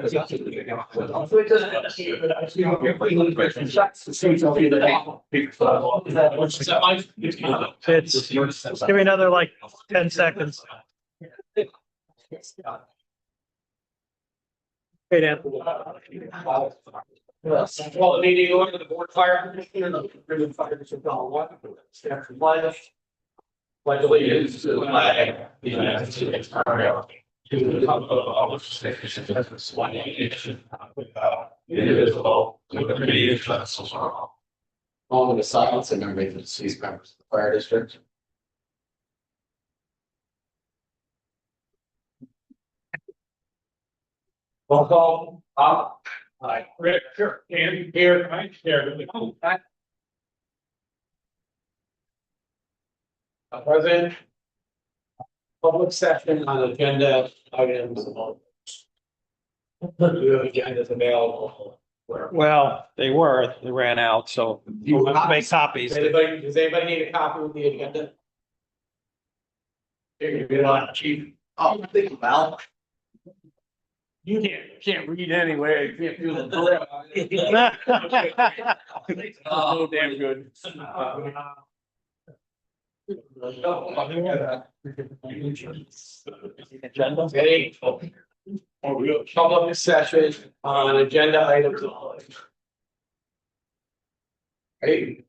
Just give me another like 10 seconds. Hey, Dan. Well, the meeting order to the board fire commissioner, the ribbon fire district number one, stand for pledge. Pledge allegiance to the flag of the United States of America, to the republic of the one nation, indivisible, with liberty and justice for all. Moment of silence and memory for the deceased members of the fire district. Roll call. Hi, Rick, sure, Andy, here, right, there, really cool. President. Public session on agenda items. Do you have agendas available? Well, they ran out, so we'll have to make copies. Does anybody need a copy of the agenda? Here, you want, chief? Oh, I think about. You can't read anyway, you can't do the. Oh, damn good. Any public session on agenda items. Hey.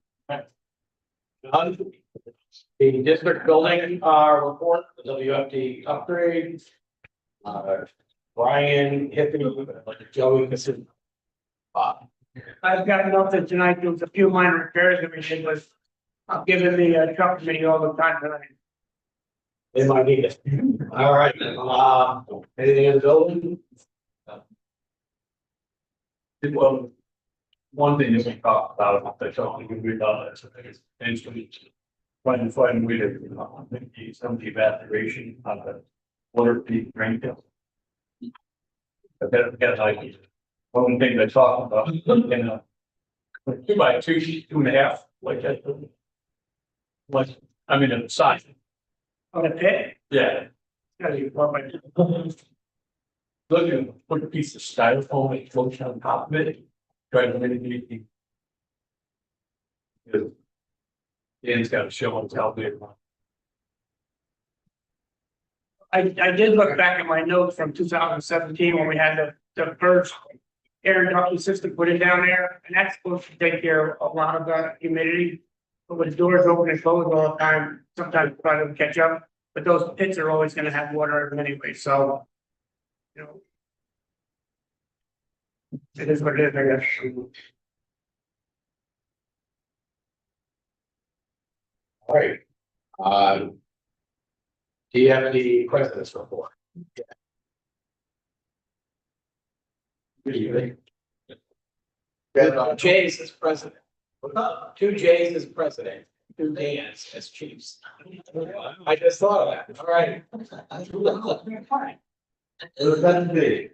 The district building report, the WFD upgrade. Brian, Hippie, Joey, I've got nothing tonight. There was a few minor repairs that we did, but I'm giving the truck committee all the time tonight. they might need it. All right, anything in the building? Well, one thing that we talked about, that's all we read on it, so I think it's potentially trying to find a way to, some of the evaporation on the water peak drain field. I've got an idea. One of the things I talked about, in by two and a half, like that. Like, I mean, in the size, On the pit, yeah. gotta be more by. Looking to put a piece of styrofoam and float on top of it, try to mitigate the. Because Dan's got to show us how big. I did look back at my notes from 2017 when we had the first air induction system put in down there, and that's supposed to take care of a lot of the humidity. But with doors open and closed all the time, sometimes it probably don't catch up, but those pits are always gonna have water in them anyway, so. You know. It is what it is, I guess. All right. Do you have any president's report? J's as president. Two J's as president, two Dan's as chiefs. I just thought of that, all right. It was meant to be.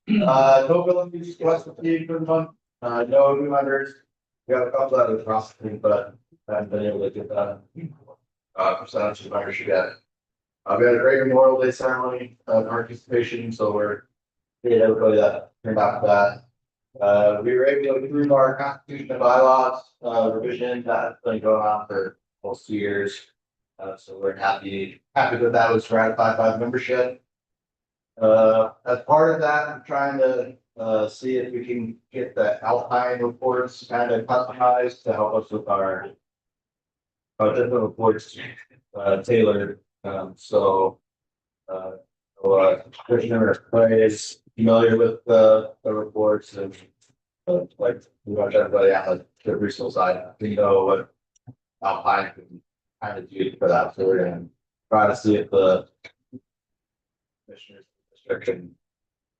No buildings, less than for the month, no new members. We have a couple that are processing, but I haven't been able to get that. Percentage of membership yet. We had a great Memorial Day ceremony, participation, so we're. Great, everybody that turned out for that. We were able to approve our constitution and bylaws, revision that's been going on for almost 2 years. So we're happy that that was ratified by membership. As part of that, I'm trying to see if we can get the Alpine reports kind of customized to help us with our different reports tailored. Commissioner Clay is familiar with the reports and like pretty much everybody on the Bristol side, we know what Alpine can kind of do for that. So we're gonna try to see if the commissioners district can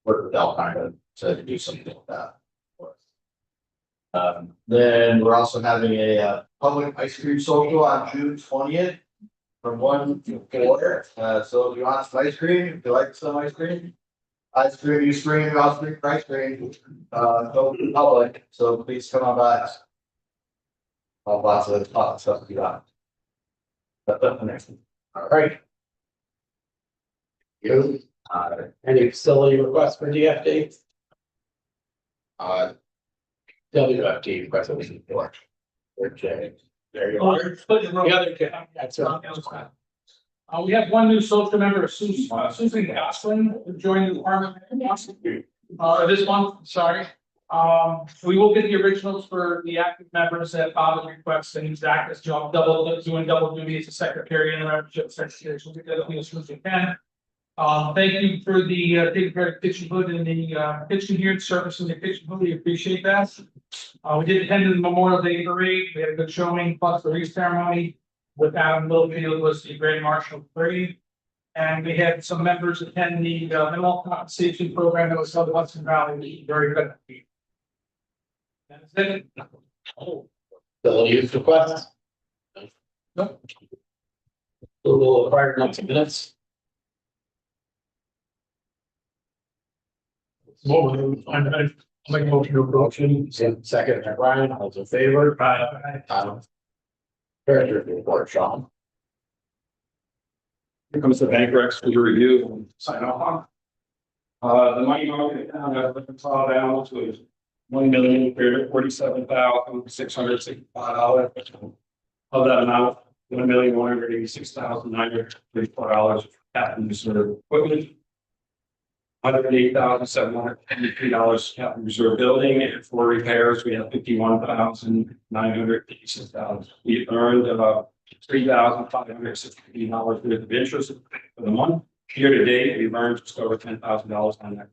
work with Alpine to do something like that for us. Then we're also having a public ice cream social on June 20th from 1 to 4. So if you want some ice cream, if you like some ice cream, you scream, I'll scream for ice cream. Go to the public, so please come on by. Lots of stuff you got. That's up the next one. All right. You, Any facility requests for DFD? WFD request was for. Okay, there you are. The other kid, that's right. We have one new social member, Susan Goslin, who joined the department. This month, sorry. We will get the originals for the active members that Bob has requested, and Zach is doing double duty as a secretary and membership secretary, so we'll get that as soon as we can. Thank you for the taking care of the kitchen hood and the kitchen here, service in the kitchen hood, we appreciate that. We did attend the Memorial Day parade, we had a good showing, plus the wreath ceremony. With Adam Littlefield was the Grand Marshal parade. And we had some members attend the mental compensation program that was held in Hudson Valley, very good. That's it. Facility use requests? Nope. Approval of prior month's minutes? I make a motion to approach. Second, by Brian, all those in favor? Treasurer's report, Sean. Here comes the bank recs for your review and sign off on. The money market account has been saw down to $1,347,665. Of that amount, $1,186,934 capital reserve equipment. $108,753 capital reserve building, and for repairs, we have $51,956. We earned about $3,560 worth of interest for the month. Year to date, we've earned just over $10,000 on that.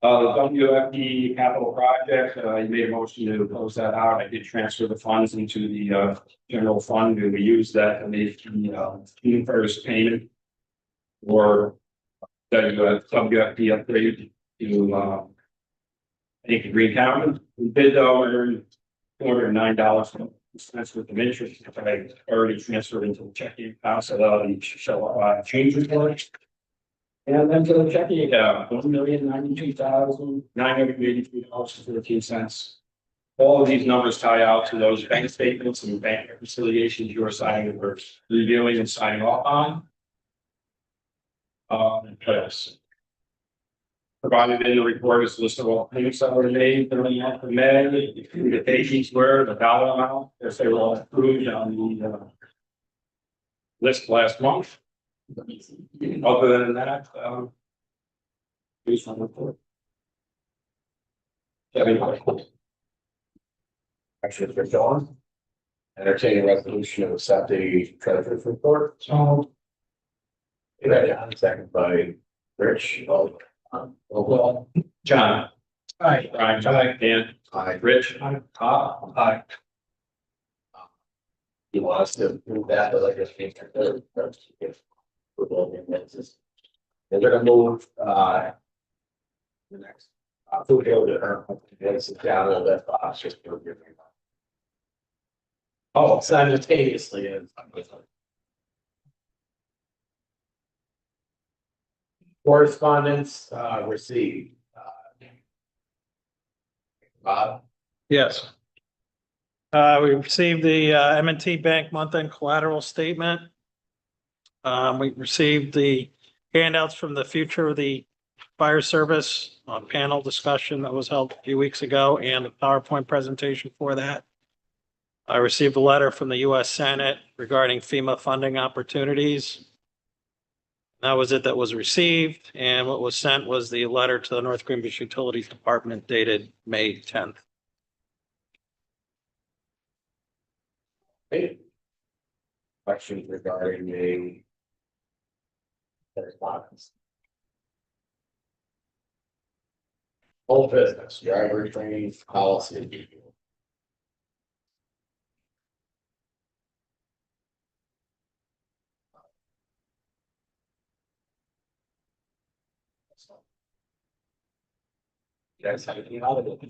The WFD capital project, you made a motion to close that out. I did transfer the funds into the general fund, and we used that to make the first payment for WFD upgrade to I think the Green County. We did though earn $209 with the interest, which I already transferred into the checking account, so that'll each show up change report. And then to the checking account, $1,092,983.13. All of these numbers tie out to those bank statements and bank reconciliations you are signing or reviewing and signing off on. Yes. Provided in the report is a list of all payments that were made during the month of May, the dates were, the dollar amount, if they were all approved on the list last month. Other than that, please on the report. Actually, for John. Entertaining resolution of accept the treasurer's report. So, Second by Rich. Overall. John. aye. Brian. Dan. Aye. Rich. Aye. Todd. Aye. He wants to move that, but I guess. They're gonna move, the next. Food hill to her, this is down a little bit, just for your. Oh, simultaneously is. Correspondence, received. Bob? Yes. We received the M&T Bank month-end collateral statement. We received the handouts from the future of the fire service panel discussion that was held a few weeks ago and a PowerPoint presentation for that. I received a letter from the US Senate regarding FEMA funding opportunities. That was it that was received, and what was sent was the letter to the North Greenbush Utilities Department dated May 10th. Hey. Questions regarding the. Correspondence. Whole business, driver training policy. You guys have anything out of it?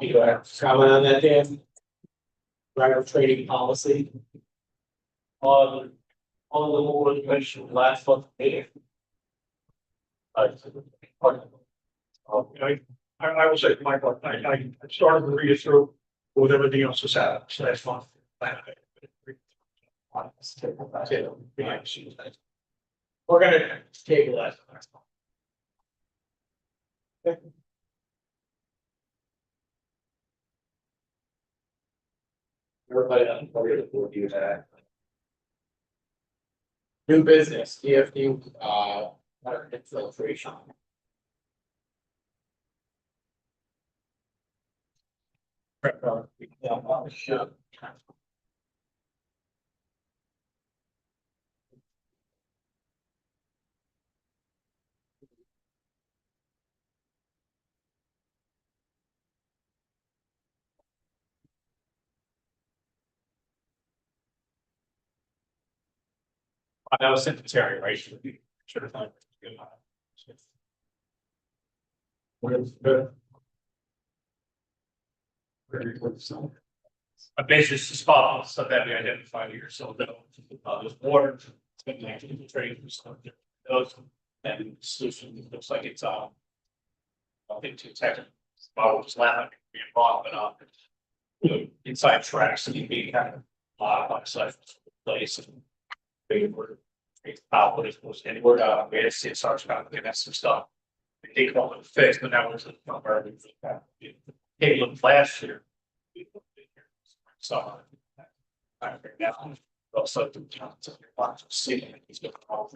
You comment on that, Dan? Driver training policy. On the board, you mentioned last month meeting. I will say, Michael, I started to read it through with everything else that's happened last month. We're gonna table that. Everybody on the board will do that. New business, DFD, water infiltration. Yeah. That was sent to Terry, right? Should have thought. A basis to spot stuff that we identified here, so that, there's water, it's been actually infiltrating some of those, and the solution looks like it's, I think too technical, bottle just laughing, be involved, but, inside tracks, and being kind of, like, side place, and they were, out, but it was anywhere, we had CSR's kind of, that's some stuff. We think all the fix, but now it's, cable and flash here. So. Also, see, he's got all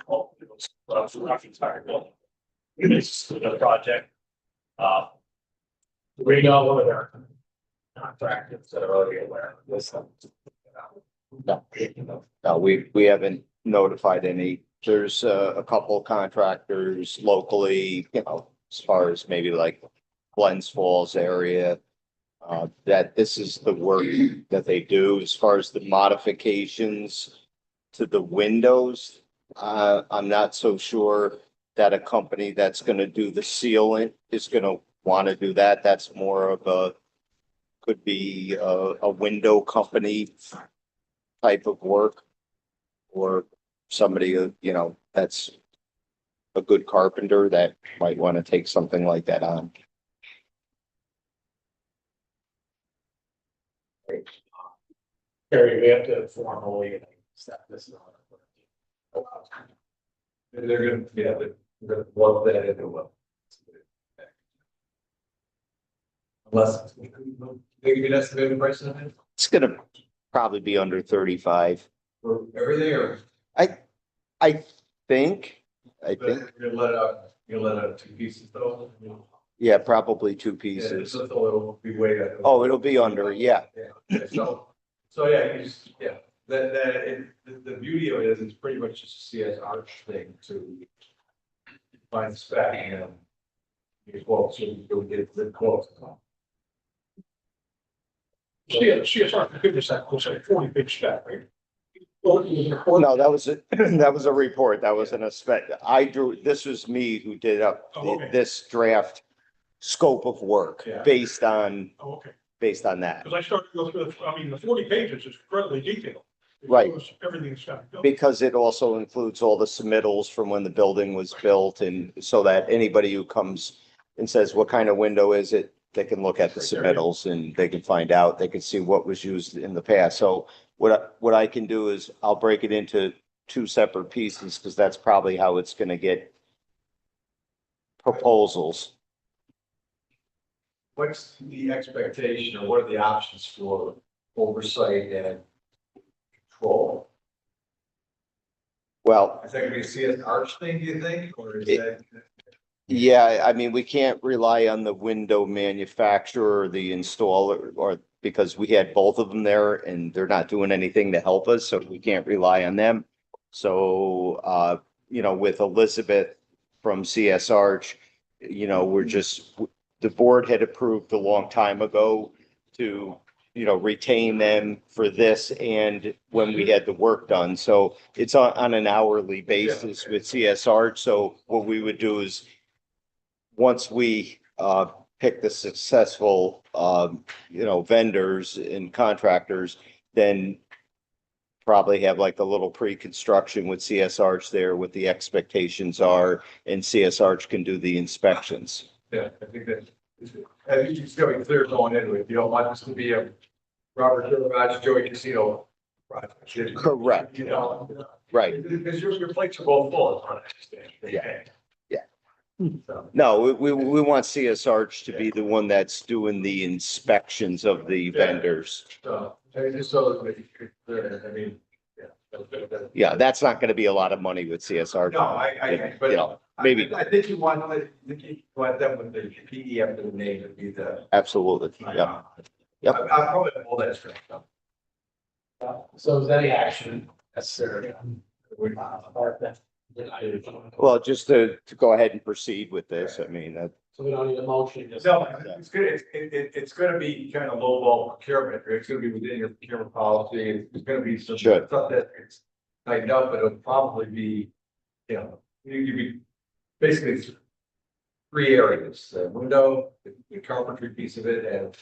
rough entire building. It's another project. We know what their contractors that are already aware of this. No, we haven't notified any. There's a couple contractors locally, as far as maybe like Glens Falls area. That this is the work that they do as far as the modifications to the windows. I'm not so sure that a company that's gonna do the sealant is gonna want to do that. That's more of could be a window company type of work. Or somebody, that's a good carpenter that might want to take something like that on. Terry, we have to formally step this. They're gonna, yeah, they're gonna work that into what. Unless, they give you an estimated price on it It's gonna probably be under 35. for everything, or? I think, You're gonna let out two pieces though? yeah, probably two Yeah, pieces. so it'll be way. Oh, it'll be under, yeah. Yeah, so yeah, you just, yeah, the beauty of it is it's pretty much just a CS arch thing to find the spec and get quotes, so you'll get the quotes. CSR computers that was a 40-page spec, right? No, that was that was a report. That wasn't a spec. This was me who did up Oh, okay. this draft scope of work Yeah. based on Okay, that. because I started to go through, the 40 pages is incredibly detailed. It Right. shows everything that's got to go. Because it also includes all the submittals from when the building was built, and so that anybody who comes and says, what kind of window is it? They can look at the submittals and they can find out, they can see what was used in the past. So what I can do is I'll break it into two separate pieces, because that's probably how it's gonna get proposals. What's the expectation or what are the options for oversight and control? Well, Is that gonna be a CS arch thing, do you think, or is that? yeah, I mean, we can't rely on the window manufacturer or the installer, or because we had both of them there and they're not doing anything to help us, so we can't rely on them. So, with Elizabeth from CS Arch, the board had approved a long time ago to, retain them for this and when we had the work done. So it's on an hourly basis with CS Arch. So what we would do is once we pick the successful vendors and contractors, then probably have like a little pre-construction with CS Arch there, what the expectations are, and CS Arch can do the inspections. Yeah, I think that, I think it's going clear going into it. You don't want this to be a Robert Durivage, Joey Casino Correct. You know, Right. because your plates are both full, I understand. Yeah. So, No, we want CSR to be the one that's doing the inspections of the vendors. so, just so that you could, I mean, yeah. Yeah, that's not gonna be a lot of money with CSR. No, but You know, maybe, I think you want, them with the PE after the name to be the. absolutely, yeah. Yep. I'll probably pull that straight. So is any action necessary? Well, just to go ahead and proceed with this, I mean, that, So we don't need a motion, just. No, it's good, it's gonna be kind of low ball procurement, it's gonna be within your procurement policy, it's gonna be some Sure. stuff that it's tightened up, but it'll probably be, you know, you be basically three areas, the window, the carpentry piece of it, and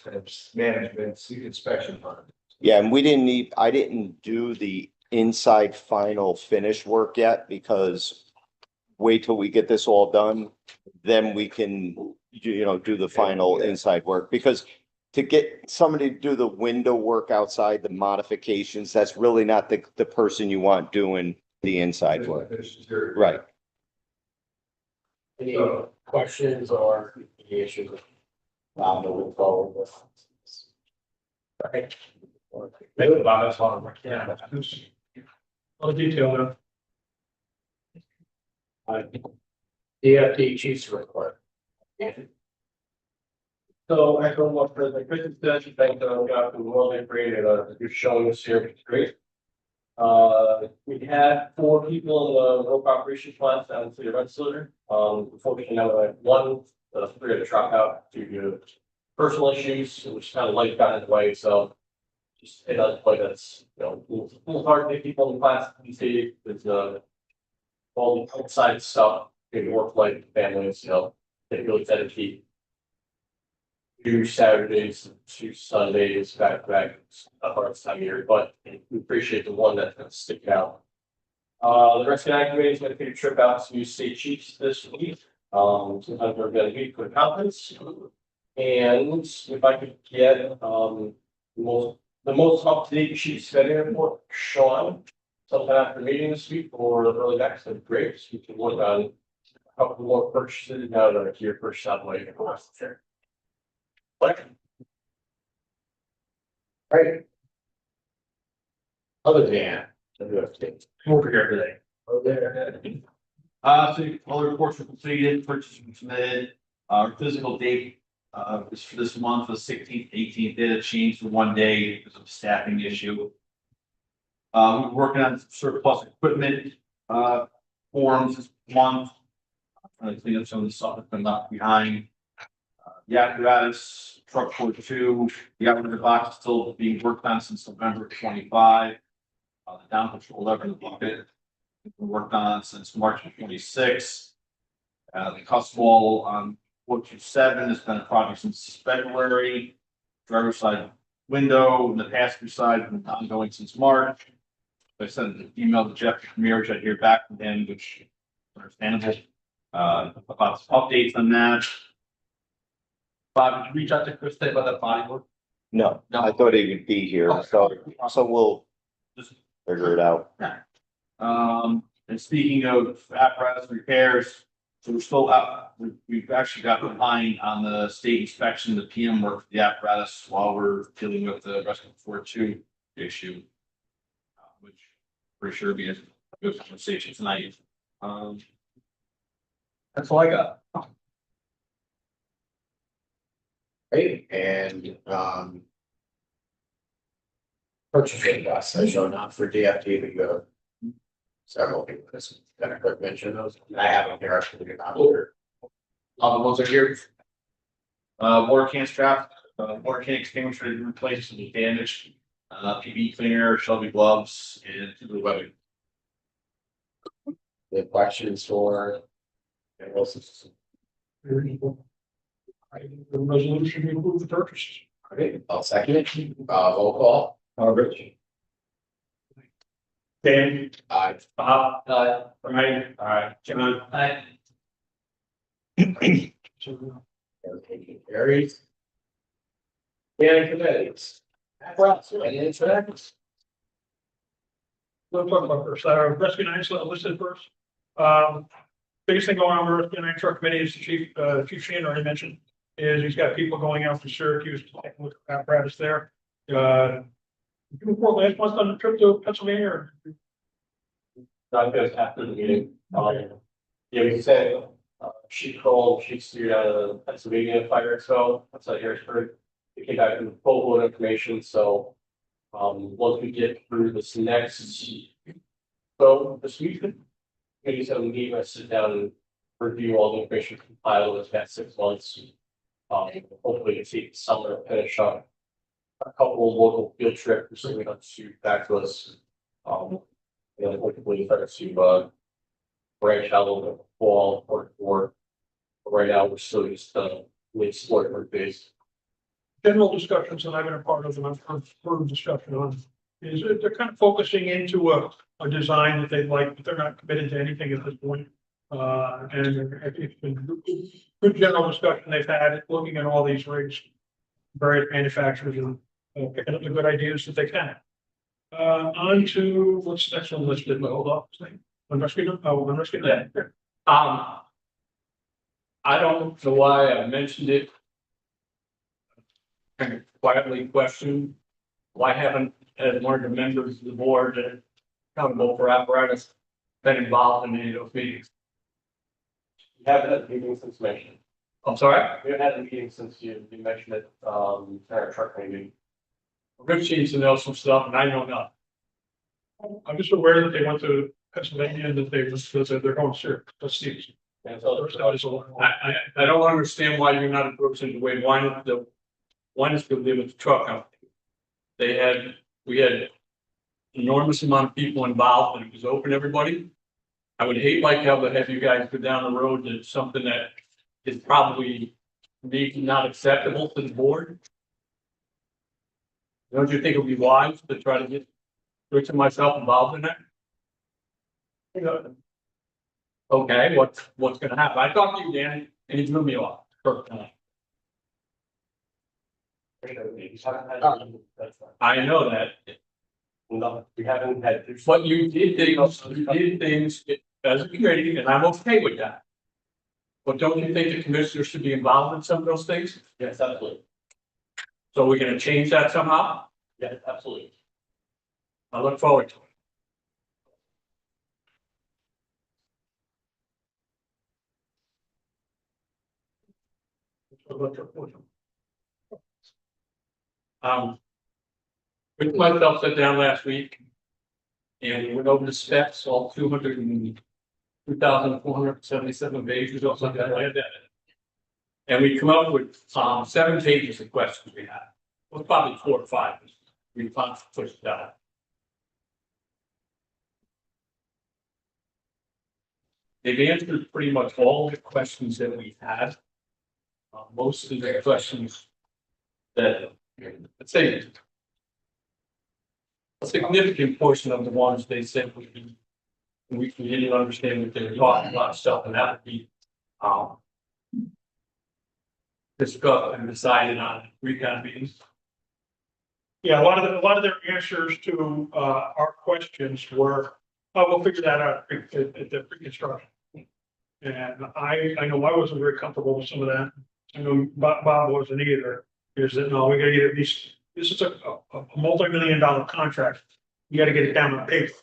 management, inspection part. yeah, and I didn't do the inside final finish work yet because wait till we get this all done, then we can, do the final inside work, because to get somebody to do the window work outside, the modifications, that's really not the person you want doing the inside work. Right. Any questions or any issues? Moving forward with. Right. Maybe about this one, yeah. All the detail, DFT Chiefs report. So echo what President Christian said, thank God for the world they created, you're showing us here, it's great. We had 4 people in the rope operation class down in the red cylinder. Unfortunately, now we had 1, 3 had to drop out due to personal issues, which kind of life got in the way, so. Just, it does play that's, it's hard to get people in the class these days, with, all the outside stuff, in work life, families, they really dedicate 2 Saturdays, 2 Sundays, back to back, it's a hard time of year, but we appreciate the one that's gonna stick out. The rest of the committee is gonna take a trip out to State Chiefs this week. Sometimes we're gonna meet for a conference. And if I could get, the most up-to-date Chiefs spending report, Sean, sometime after the meeting this week or early next, that'd be great, so we can work on a couple more purchases now that are here purchase out way. But Right. Other than. over here today. Oh, there. So all the reports were completed, purchases were submitted, our physical date, is for this month, the 16th, 18th, did it change to 1 day because of a staffing issue. We're working on surplus equipment, forms this month. Trying to clean up some of the stuff that's been left behind. The apparatus, truck 42, the outrigger box is still being worked on since November 25. The down patrol lever in the bucket been worked on since March 26. The custom wall on 427 has been a project since February. Driver's side window and the passenger side has been ongoing since March. I sent an email to Jeff Mears, I hear back from him, which is understandable. About some updates on that. Bob, did you reach out to Chris today about that body work? No, I thought he would be here, so we'll Just figure it out. And speaking of apparatus repairs, so we're still out, we've actually got behind on the state inspection, the PM work for the apparatus while we're dealing with the rescue 42 issue. Which pretty sure be a good conversation tonight. That's all I got. Great, and, purchasing costs, I show not for DFT, but you have several people, this, kind of quick mention those, I have them here, actually, they're not here. All the ones are here. Water can strap, water can extinguisher to replace some damaged, PB cleaner, Shelby gloves, and tubular webbing. The questions for. And also, The resolution to approve the purchases. okay, I'll second it, roll call, Rich. Dan, aye. Bob, Brian, John. Everything carries. And committees. Any interactions? we'll talk about first, rescue nine listed first. Biggest thing going on with rescue nine truck committee is the Chief Shane already mentioned, is he's got people going out to Syracuse to take a look at apparatus there. You report last month on the trip to Pennsylvania or? That goes after the meeting. Yeah, we said, she called, she steered out of Pennsylvania Fire Expo, outside Harrisburg. We came back with full load information, so, once we get through this next. So this week, maybe so we need to sit down and review all the information compiled over the past 6 months. Hopefully it's the summer finish up a couple of local field trips, so we don't shoot back to us. And hopefully try to branch out a little bit fall or right now we're still just late sport phase. General discussions that I've been a part of and I've heard discussion on is that they're kind of focusing into a design that they'd like, but they're not committed to anything at this point. And it's been good general discussion they've had, looking at all these rigs, various manufacturers and picking up the good ideas that they can. On to what's the next one listed, hold up. I'm just gonna, I don't know why I mentioned it. Kind of quietly questioned, why haven't, as one of the members of the board that are accountable for apparatus been involved in any of those meetings? We haven't had a meeting since mentioned. I'm sorry? We haven't had a meeting since you mentioned it, in our truck meeting. Rich seems to know some stuff and I know nothing. I'm just aware that they went to Pennsylvania and that they're going to Syracuse. And so I don't understand why you're not approaching the way one is to live with the truck company. We had enormous amount of people involved and it was open to everybody. I would hate like hell to have you guys go down the road to something that is probably maybe not acceptable to the board. Don't you think it would be wise to try to get Rich and myself involved in that? Okay, what's gonna happen? I talked to you, Danny, and you drew me off. Perfect. I know that, No, we haven't had. but you did things as a committee, and I'm okay with that. But don't you think the commissioner should be involved in some of those things? Yes, absolutely. So we're gonna change that somehow? Yes, absolutely. I look forward to it. Rich and myself sat down last week. And we went over the specs, all 2,477 pages or something like that. And we come up with 7 pages of questions we had. Well, probably 4 or 5. We finally pushed it out. They've answered pretty much all the questions that we had. Most of the questions that, let's say, a significant portion of the ones they said we didn't understand what they were talking about stuff, and that would be discussed and decided on recon meetings. Yeah, a lot of their answers to our questions were, oh, we'll figure that out at the pre-construction. And I know I wasn't very comfortable with some of that. I know Bob wasn't either. Is that no, we gotta get at least, this is a multi-million-dollar contract. You gotta get it down on paper.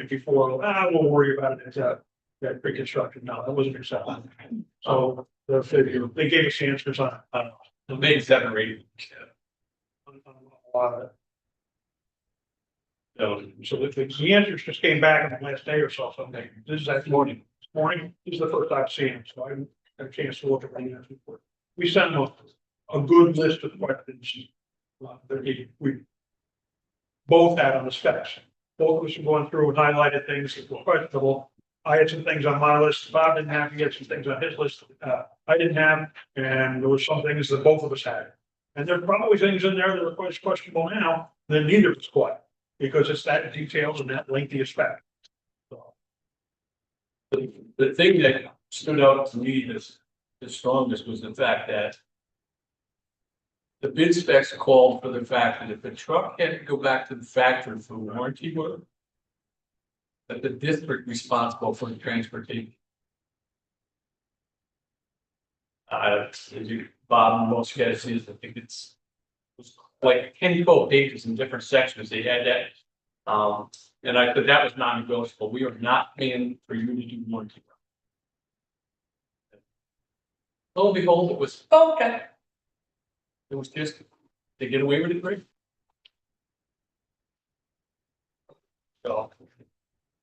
Before, we'll worry about it at that pre-construction. No, that wasn't acceptable. So they gave us answers on, I don't know, Maybe 7 or 8. a lot of it. So the answers just came back in the last day or so. Something. This is that morning. This is the first I've seen them, so I haven't had a chance to look at any of that report. We sent them a good list of questions that we both had on the specs. Both of us were going through and highlighted things that were questionable. I had some things on my list. Bob didn't have. He had some things on his list. I didn't have, and there were some things that both of us had. And there's probably things in there that are quite questionable now that neither of us quite, because it's that detailed and that lengthy a spec. So. The thing that stood out to me the strongest was the fact that the bid specs called for the fact that if the truck had to go back to the factory for warranty work, but the district responsible for the transportation. As you, Bob, most guys see, I think it's like 10, 12 pages in different sections. They had that. And I said that was non-negotiable. We are not paying for you to do warranty. Lo and behold, it was, oh, okay. It was just, they get away with it, great. So,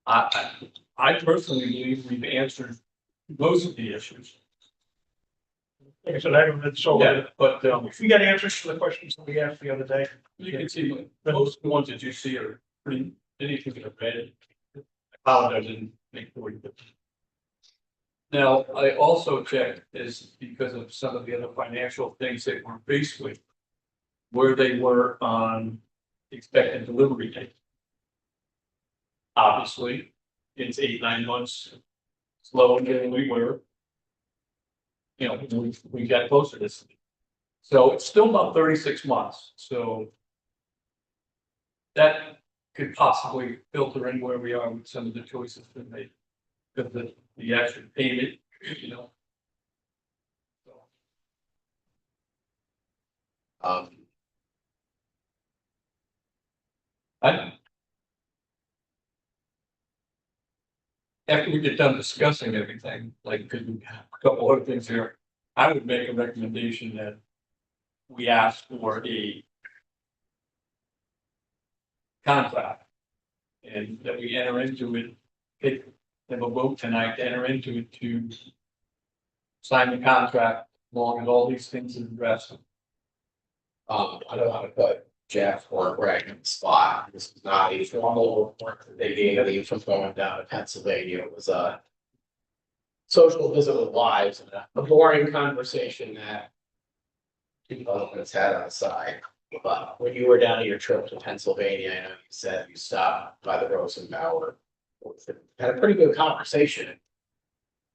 I personally believe we've answered most of the issues. Like I said, I haven't been so, Yeah, but, if we got answers to the questions that we asked the other day. you can see, most of the ones that you see are pretty, anything that are read. I apologize, I didn't make the word. Now, I also checked is because of some of the other financial things that we're faced with. Where they were on expected delivery date. Obviously, it's 8, 9 months slower than we were. You know, we got closer to this. So it's still about 36 months, so. That could possibly filter in where we are with some of the choices that made. Because the actual payment, you know. So, after we get done discussing everything, like, because we have a couple other things here, I would make a recommendation that we ask for a contract. And that we enter into it, have a vote tonight to enter into it to sign the contract along with all these things in addressed. I don't want to put Jeff or Greg in the spot. This is not a formal report that they gave me from going down to Pennsylvania. It was a social visit with wives and a boring conversation that two husbands had on the side. But when you were down to your trip to Pennsylvania, I know you said you stopped by the Rosenbauer. Had a pretty good conversation.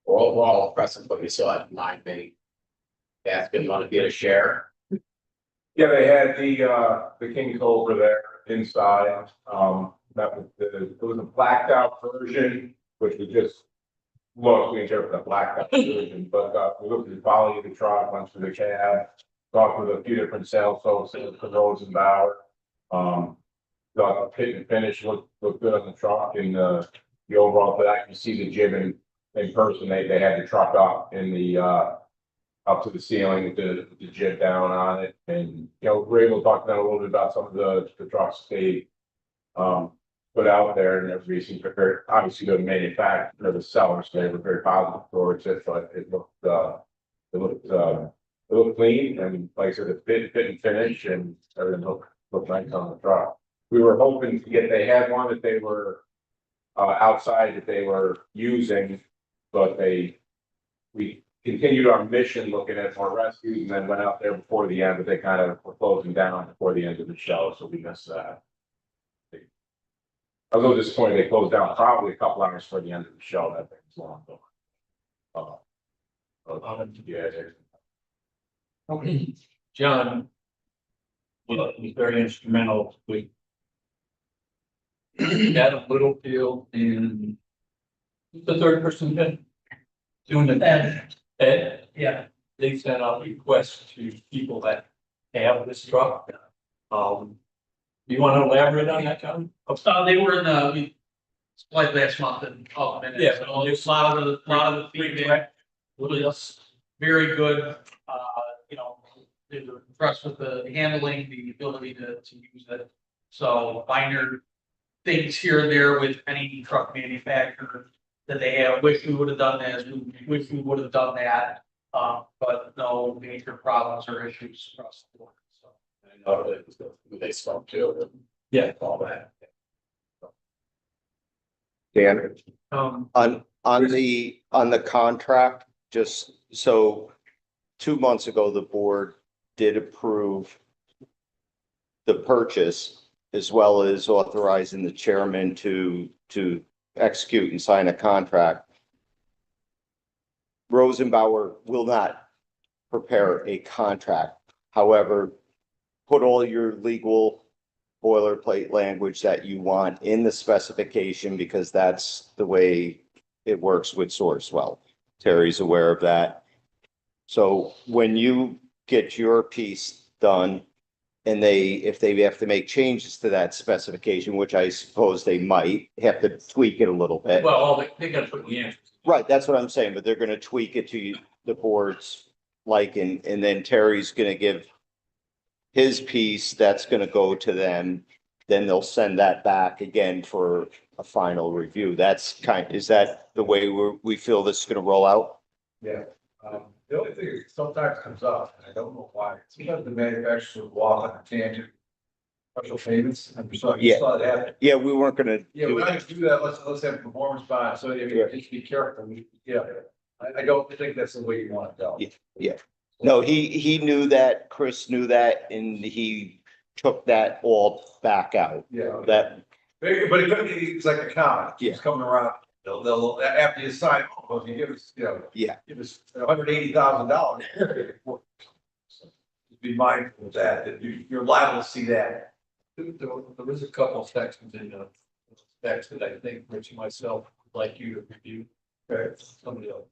We're overall impressed with what you saw. It mind me. Ask if you want to get a share. Yeah, they had the King Cobra there inside. That was it was a blacked out version, which was just look, we interpret a blacked out version, but we looked at the quality of the truck, went through the cab, talked with a few different sales folks at the Rosenbauer. The fit and finish looked good on the truck and the overall, but I can see the jib in person. They had the truck up in the up to the ceiling with the jib down on it. And, you know, we're able to talk to them a little bit about some of the trucks they put out there, and everybody seems very, obviously the manufacturer, the sellers, they were very positive towards it, but it looked clean, and like I said, it fit and finish, and everything looked nice on the truck. We were hoping to get, they had one that they were outside that they were using, but we continued our mission looking at more rescues and then went out there before the end, but they kind of were closing down before the end of the show, so we missed that. I was a little disappointed they closed down probably a couple hours before the end of the show. That thing's long. Yeah. John was very instrumental. We had a little deal in the third person been doing the Ed. Yeah, they sent out requests to people that have this truck. You want to elaborate on that, John? They were in we supplied last month and minutes. Yeah. So a lot of the feedback was very good. You know, they were impressed with the handling, the ability to use it. So minor things here and there with any truck manufacturer that they have, wish we would have done this, wish we would have done that. But no major problems or issues across the board. So I know that it was who they spoke to. And Yeah. all that. Dan, um, on the contract, just so 2 months ago, the board did approve the purchase as well as authorizing the chairman to execute and sign a contract. Rosenbauer will not prepare a contract. However, put all your legal boilerplate language that you want in the specification, because that's the way it works with Sourcewell. Terry's aware of that. So when you get your piece done, and if they have to make changes to that specification, which I suppose they might have to tweak it a little bit. Well, they gotta put the answers. Right, that's what I'm saying, but they're gonna tweak it to the board's liking, and then Terry's gonna give his piece, that's gonna go to them, then they'll send that back again for a final review. Is that the way we feel this is gonna roll out? Yeah, the only thing that sometimes comes up, and I don't know why, sometimes the manufacturers will walk on a tangent. Special payments, I'm sorry, you Yeah. saw that. Yeah, we weren't gonna Yeah, do we're it. not gonna do that, let's have a performance bond, so I mean, Yeah. just be careful, yeah. I don't think that's the way you want to go. Yeah. No, he knew that, Chris knew that, and he took that all back out. Yeah, That, but it's like a comment, Yeah. it's coming around, they'll, after you sign, well, if you give us, Yeah. give us $180,000. Be mindful of that you're liable to see that. There was a couple of sections in the specs that I think Rich and myself would like you to review. Somebody else.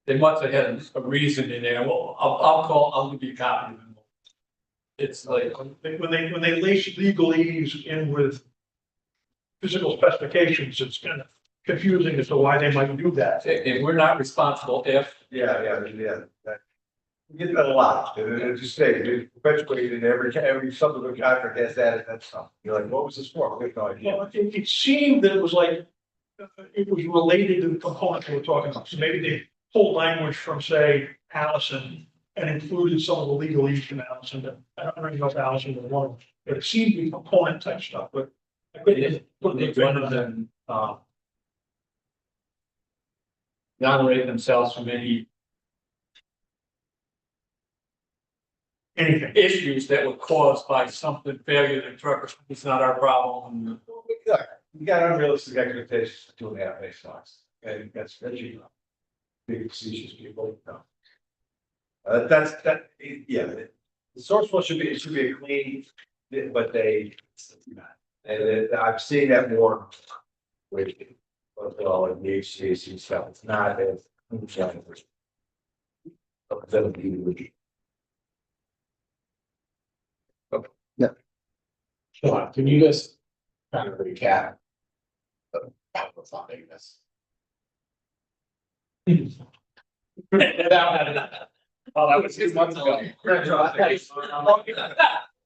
They must have had a reason in there. Well, I'll give you a copy of them. It's like, When they lace legalese in with physical specifications, it's kind of confusing as to why they might do that. and we're not responsible if, Yeah. We get that a lot, and just say, it perpetuated every subdivision contract has that, and that's something, you're like, what was this for? We have no idea. Well, it seemed that it was like, it was related to the component we were talking about. So maybe they pulled language from, say, Allison and included some of the legalese from Allison. But I don't really know if Allison was one of them, but it seemed to be component type stuff, but. I couldn't put the one of them, exonerate themselves from any anything. issues that were caused by something failure in the truck. It's not our problem. You got unrealistic expectations for 2.5 base lots, and that's you know, big facetious people, yeah, the source one it should be a clean, but and I've seen that more with, well, like the HCAC stuff, it's not as. Sean, can you just kind of recap? What's not making this? Oh, that was 2 months ago.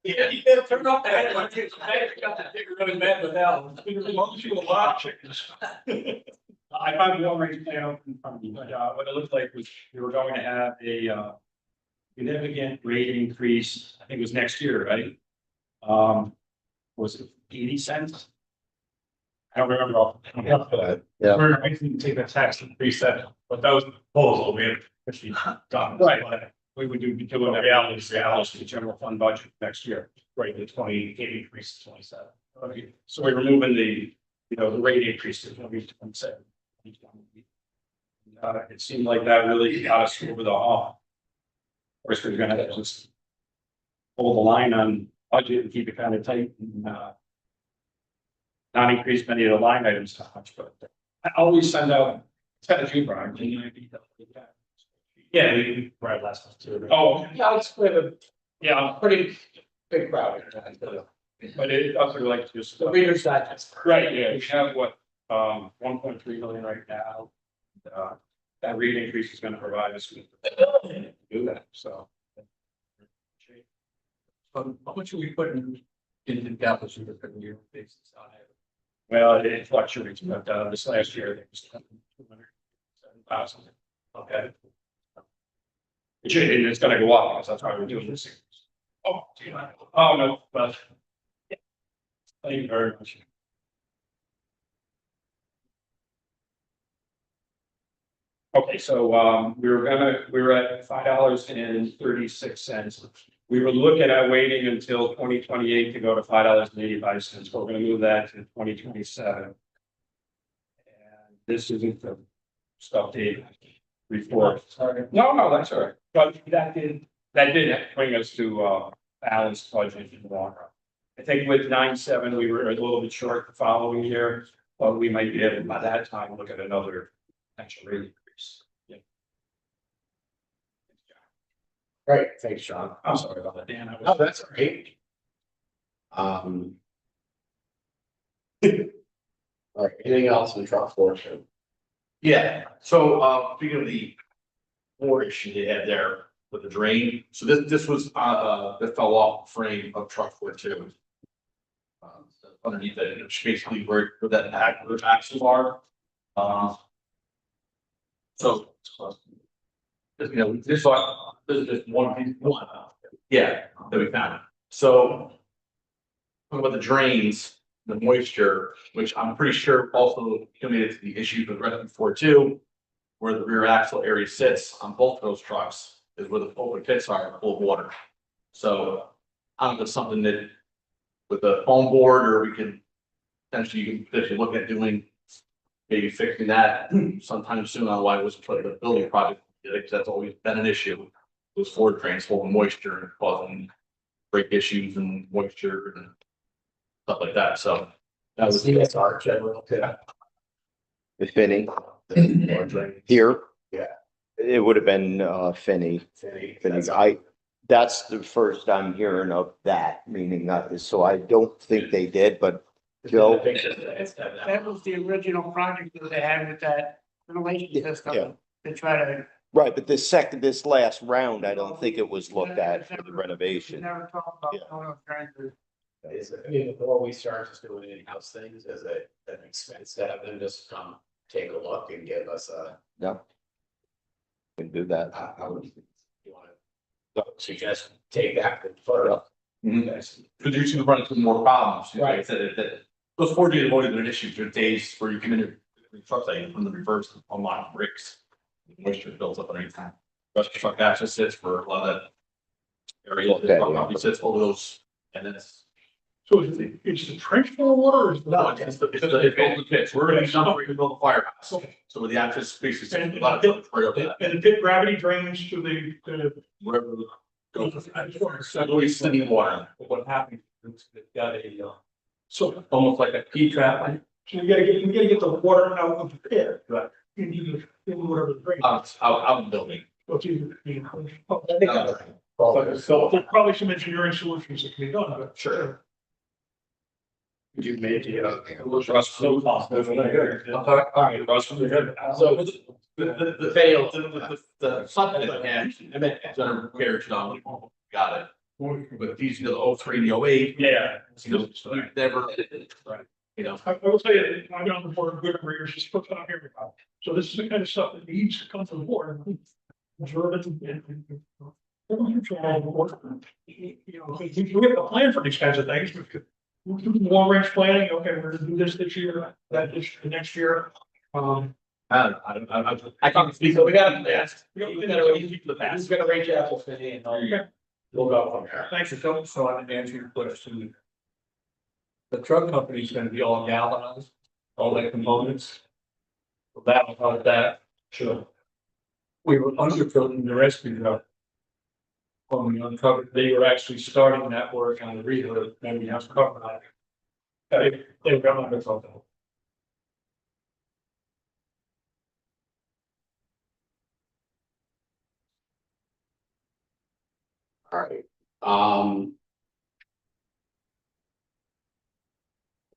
Yeah, you can't turn off the headlights. Really mad with that one. As long as you allow chickens. I found the long-range plan open in front of me, but what it looked like was we were going to have a significant rate increase, I think it was next year, right? Was it 80 cents? I don't remember all. Yeah. We're going to take that tax increase that, but that was the proposal we had actually done. Right. But we would do the reality, the general fund budget next year, right, the 28 increase to 27. Okay, so we're removing the rate increase to 27. It seemed like that really got us over the hump. Of course, we're gonna have to just hold the line on budget and keep it kind of tight and not increase many of the line items so much, but I always send out, it's got a few, Brian. Yeah, we read last month too. Oh, Yeah, it's a pretty big crowd here. but it also like just. The Reader's Digest. Right, yeah, we have what, 1.3 million right now. That rate increase is gonna provide us with to do that, so. How much are we putting in the capital for the year basis on it? Well, it fluctuates, but this last year, it was 207,000. Okay. It's gonna go up, because that's why we're doing this. Oh, no, but. Thank you very much. Okay, so we were at $5.36. We were looking at waiting until 2028 to go to $5.85. We're gonna move that to 2027. And this isn't the stuff Dave report. Sorry. No, that's all right. But that did bring us to balanced budget in the long run. I think with 9.7, we were a little bit short the following year, but we might be able by that time look at another potential rate increase. Yeah. Right, thanks, John. I'm sorry about that, Dan. I No, was, that's all right. All right, anything else in truck portion? Yeah, so, speaking of the floor issue they had there with the drain, so this was, that fell off the frame of truck 42. Underneath it, which basically where that axles are. So, you know, this is just one piece, yeah, that we found. So, talking about the drains, the moisture, which I'm pretty sure also contributed to the issue with Rescue 42, where the rear axle area sits on both of those trucks is where the open pits are full of water. So, I don't know if it's something that with the foam board, or we can potentially look at doing maybe fixing that sometime soon. Otherwise, it was put in the building project. Because that's always been an issue. Those floor drains full of moisture and causing brake issues and moisture and stuff like that. So that was CSR general, yeah. The Finney Or drain. here. Yeah. It would have been Finney. City, Finney. that's- That's the first I'm hearing of that, meaning that, so I don't think they did, but Joe. That was the original project that they had with that ventilation Yeah. system to try to. Right, but this last round, I don't think it was looked at for the renovation. Never talked about. Yeah. Is it, I mean, before we start just doing in-house things, is it an expense to have them just come take a look and give us a, No. Can do that. how would you wanna? Suggest take that and put it up. Because you're just gonna run into more problems. Like I Right. said, that those 4 days have always been an issue. There are days where you come in your truck like from the reverse on my brakes. Moisture builds up underneath time. Rest truck actually sits for a lot of that area. Okay, yeah. Probably sits over those, and then it's. So is the trench full of water or is the? No, it's the open pits. We're gonna be done where you can build a firehouse. So with the access spaces, a lot of right up there. And the pit gravity drains to the. Wherever it goes. So always sending water. but what happened is it got a, So almost like a P trap, like, you gotta get the water out of the pit. Right. Into whatever the drain. Out in the building. So it's either, you know, Well, so there's probably some engineering solutions that can be done, but. Sure. you made it, Russ, so possible. All right, Russ, we're good. so The fail, the something that had, I meant, gonna repair it, got it. But these, the 03 and the 08, Yeah. you know, you never, you know. I will tell you, I've been on the board of good for years, just put on here. So this is the kind of stuff that needs to come to the board. Observe it and. You know, we have a plan for these kinds of things. We do long range planning, okay, we're gonna do this year, that this next year. I can't speak, so we got to ask. We We gotta keep the past. Who's gonna reach out to Finney and we'll go from there. Thanks, So, so I answer your question. The truck company's gonna be all galvanized, all the components. So that'll help that. Sure. We were underfilling the rescue truck. When we uncovered, they were actually starting that work on the reload, and we have to cover that. They were underfilled. All right,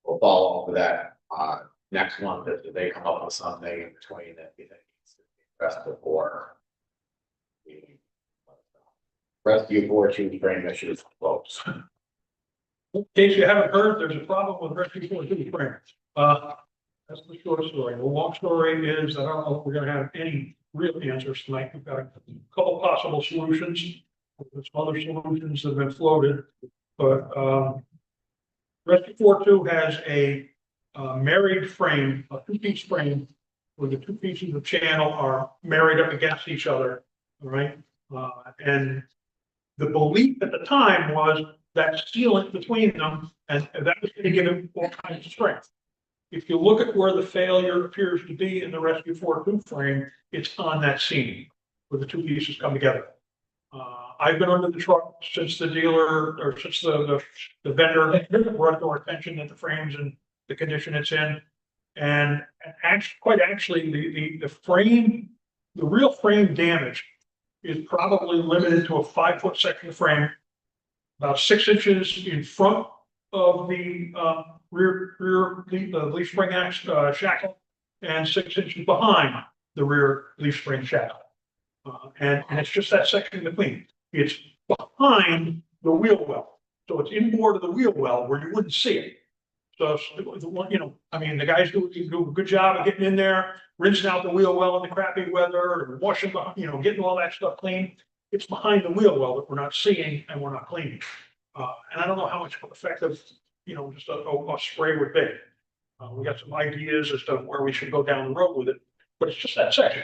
we'll follow up with that, next month, if they come up with something in between that you think needs to be addressed before. the Rescue 42 frame issues close. In case you haven't heard, there's a problem with rescue 42 frame. That's the short story. The long story is, I don't know if we're gonna have any real answers tonight. We've got a couple possible solutions. There's other solutions that have been floated, but, rescue 42 has a, married frame, a two-piece frame, where the two pieces of channel are married up against each other, all right? And the belief at the time was that sealant between them, and that was going to give it all kinds of strength. If you look at where the failure appears to be in the Rescue 42 frame, it's on that seam where the two pieces come together. I've been under the truck since the dealer, or since the vendor brought to our attention that the frame's in the condition it's in. And actually, quite actually, the frame, the real frame damage is probably limited to a 5-foot section of frame, about 6 inches in front of the rear the leaf spring shackle, and 6 inches behind the rear leaf spring shackle. And it's just that section between. It's behind the wheel well, so it's inboard of the wheel well where you wouldn't see it. So the one, you know, I mean, the guys do a good job of getting in there, rinsing out the wheel well in the crappy weather, and washing, you know, getting all that stuff clean. It's behind the wheel well that we're not seeing and we're not cleaning. And I don't know how much effective, you know, just a spray would be. We got some ideas as to where we should go down the road with it, but it's just that section.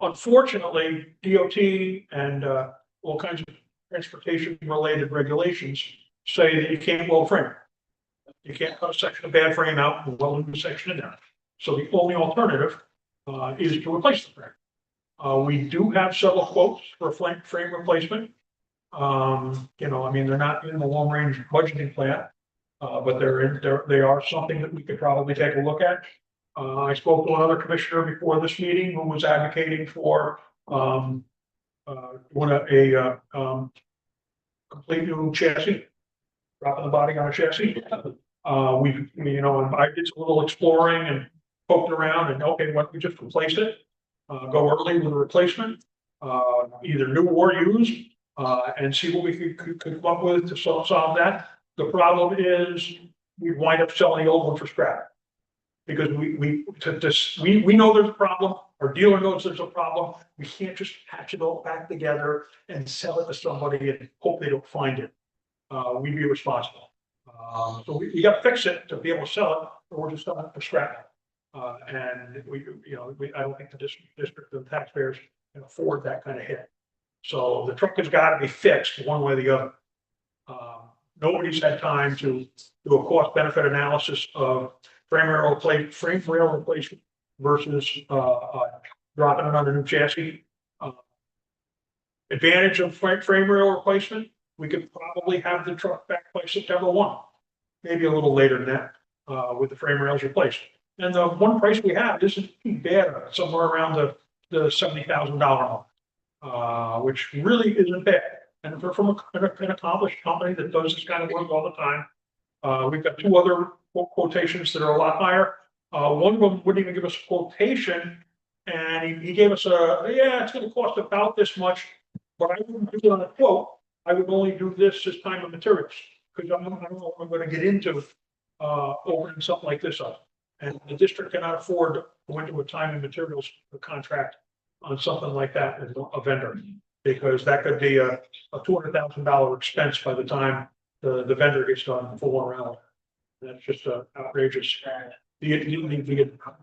Unfortunately, DOT and all kinds of transportation related regulations say that you can't weld frame. You can't cut a section of bad frame out and weld a new section in there. So the only alternative is to replace the frame. We do have several quotes for a frame replacement. You know, I mean, they're not in the long range budgeting plan, but they are something that we could probably take a look at. I spoke to another commissioner before this meeting who was advocating for complete new chassis, dropping the body on a chassis. You know, I did a little exploring and poked around, and okay, why don't we just replace it? Go early with a replacement, either new or used, and see what we could come up with to solve that. The problem is we wind up selling the old one for scrap. Because we know there's a problem, our dealer knows there's a problem, we can't just patch it all back together and sell it to somebody and hope they don't find it. We'd be responsible. So we got to fix it to be able to sell it, or we're just selling it for scrap. And I don't think the district, the taxpayers can afford that kind of hit. So the truck has got to be fixed one way or the other. Nobody's had time to do a cost benefit analysis of frame rail replacement versus dropping it on a new chassis. Advantage of frame rail replacement, we could probably have the truck back by September 1, maybe a little later than that, with the frame rails replaced. And the one price we have isn't too bad, somewhere around the $70,000 mark, which really isn't bad. And if we're from an accomplished company that does this kind of work all the time, we've got 2 other quotations that are a lot higher. One of them wouldn't even give us a quotation, and he gave us it's going to cost about this much, but I wouldn't do it on a quote. I would only do this as time and materials, because I don't know if I'm going to get into opening something like this up. And the district cannot afford to go into a time and materials contract on something like that as a vendor, because that could be a $200,000 expense by the time the vendor gets done full around. That's just outrageous.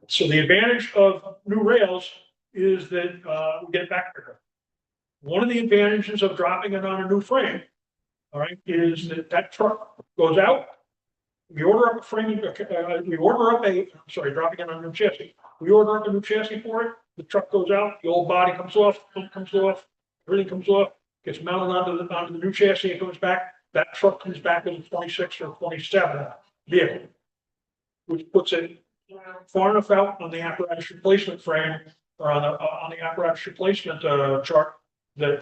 So the advantage of new rails is that we get it back quicker. One of the advantages of dropping it on a new frame, all right, is that truck goes out. We order up a frame, dropping it on a new chassis. We order up a new chassis for it. The truck goes out, the old body comes off, everything comes off, gets mounted onto the new chassis, it goes back. That truck comes back as a 26 or 27 vehicle, which puts it far enough out on the apparatus replacement frame, or on the apparatus replacement chart, that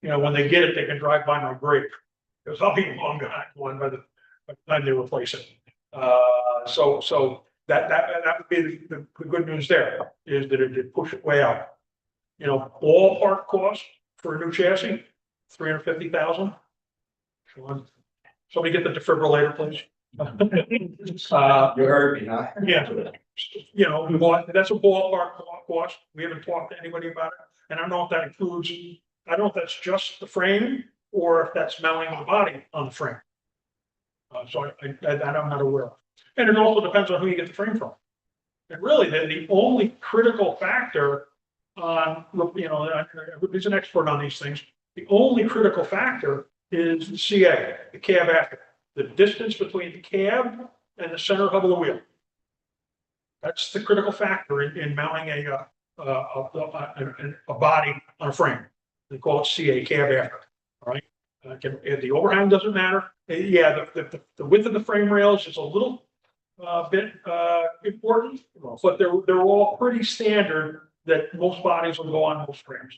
when they get it, they can drive by my grave, because I'll be long gone by the time they replace it. So that would be the good news there, is that it did push it way out. Ballpark cost for a new chassis, $350,000. Somebody get the defibrillator, please. You heard me, huh? Yeah, that's a ballpark cost. We haven't talked to anybody about it, and I don't know if that includes. I don't know if that's just the frame or if that's mounting the body on the frame. So I'm not aware of. And it also depends on who you get the frame from. And really, the only critical factor on, everybody's an expert on these things. The only critical factor is the CA, the cab after, the distance between the cab and the center hub of the wheel. That's the critical factor in mounting a body on a frame. They call it CA, cab after. And the overhang doesn't matter. Yeah, the width of the frame rails is a little bit important, but they're all pretty standard that most bodies will go on most frames.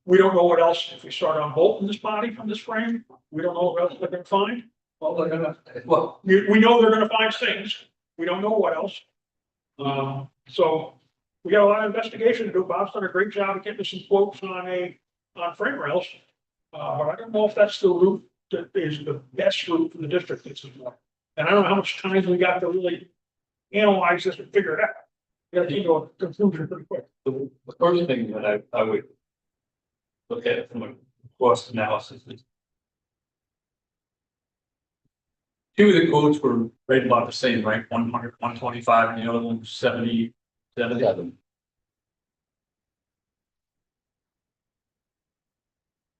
We don't know what else, if we start on bolt in this body from this frame, we don't know what else they're gonna find. Well, they're gonna, well, We know they're gonna find things, we don't know what else. So we got a lot of investigation to do. Bob's done a great job of getting us some quotes on frame rails. But I don't know if that's the route that is the best route for the district. And I don't know how much time we got to really analyze this and figure it out. We gotta get to a conclusion pretty quick. the first thing that I would look at from a cost analysis is two of the quotes were right about the same, right? 100, 125, and the other one was 70.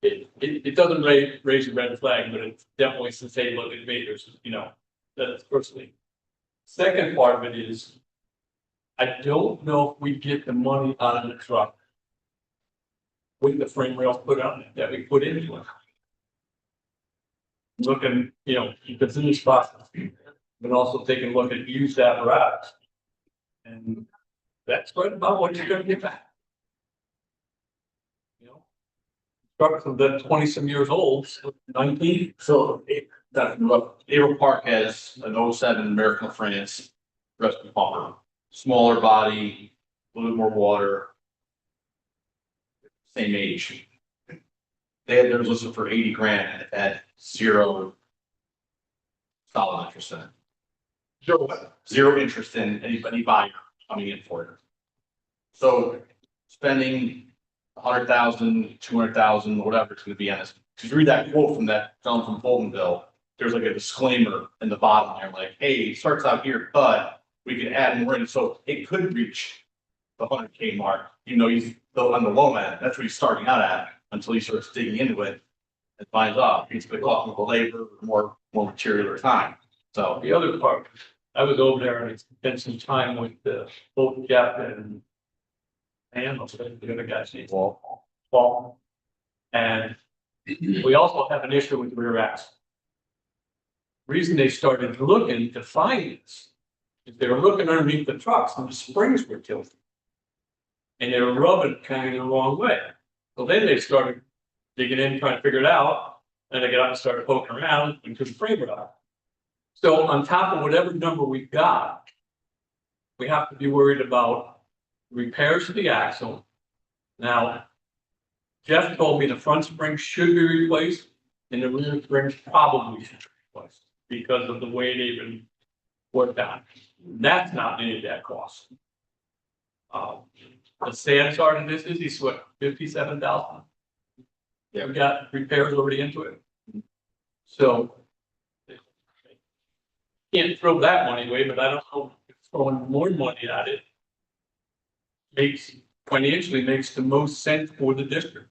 It doesn't raise a red flag, but it's definitely since they look at me, there's, that's personally. Second part of it is, I don't know if we get the money out of the truck with the frame rails put on it that we put into it. Looking, you can finish process, but also taking a look at used apparatus. And that's right about what you're gonna get back. Trucks that 20 some years old, 19. So Avon Park has an 07 American France rescue pumper, smaller body, a little bit more water. Same age. They had theirs listed for 80 grand and it had zero solid interest in it. Zero interest in any buyer coming in for it. So spending 100,000, 200,000, whatever it's gonna be on this. If you read that quote from that gentleman from Boltonville, there's like a disclaimer in the bottom there, like, hey, it starts out here, but we can add more in. So it could reach the 100K mark, he's still on the low end. That's what he's starting out at until he starts digging into it and finds out he's been talking about labor, more material or time. So The other part, I was over there and I spent some time with the boat captain and the other guy's name, Paul. And we also have an issue with the rear axle. Reason they started looking to find this is they were looking underneath the trucks and the springs were tilted. And they were rubbing kind of the wrong way. So then they started digging in, trying to figure it out. And they got up and started poking around and couldn't frame it out. So on top of whatever number we got, we have to be worried about repairs to the axle. Now, Jeff told me the front spring should be replaced and the rear springs probably should be replaced because of the way they've been worked on. That's not any of that cost. The sad part of this is he's what, 57,000? Yeah, we got repairs already into it. So can't throw that money away, but I don't know if throwing more money at it financially makes the most sense for the district.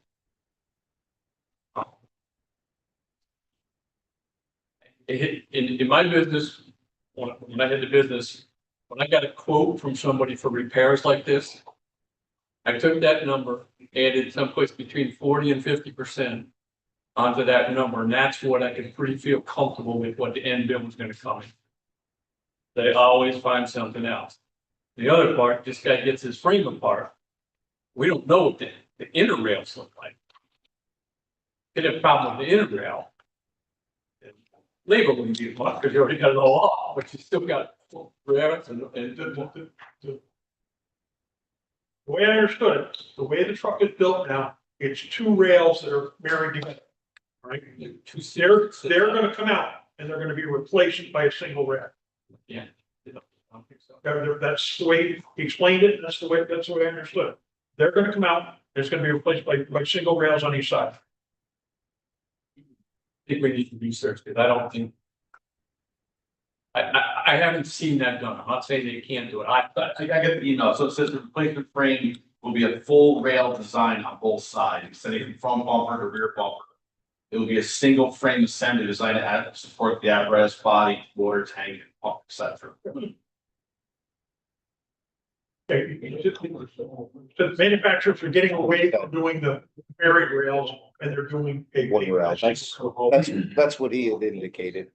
In my business, when I had the business, when I got a quote from somebody for repairs like this, I took that number, added someplace between 40 and 50% onto that number, and that's what I could pretty feel comfortable with what the end bill was going to come in. They always find something else. The other part, this guy gets his frame apart. We don't know what the inner rails look like. If you have a problem with the inner rail, labor wouldn't be much because you already got it all off, but you still got rails and The way I understood it, the way the truck is built now, it's two rails that are married together. Right? They're gonna come out and they're gonna be replaced by a single rail. yeah. I don't think so. That's the way he explained it. That's the way I understood it. They're gonna come out, it's gonna be replaced by single rails on each side. I think we need to research it. I don't think. I haven't seen that done. I'm not saying they can't do it. I get the email, so it says the replacement frame will be a full rail design on both sides, extending from front bumper to rear bumper. It will be a single frame assembly designed to support the apparatus body, water tank, and pump, etc. The manufacturers are getting away from doing the buried rails and they're doing a. One rail. That's what he had indicated,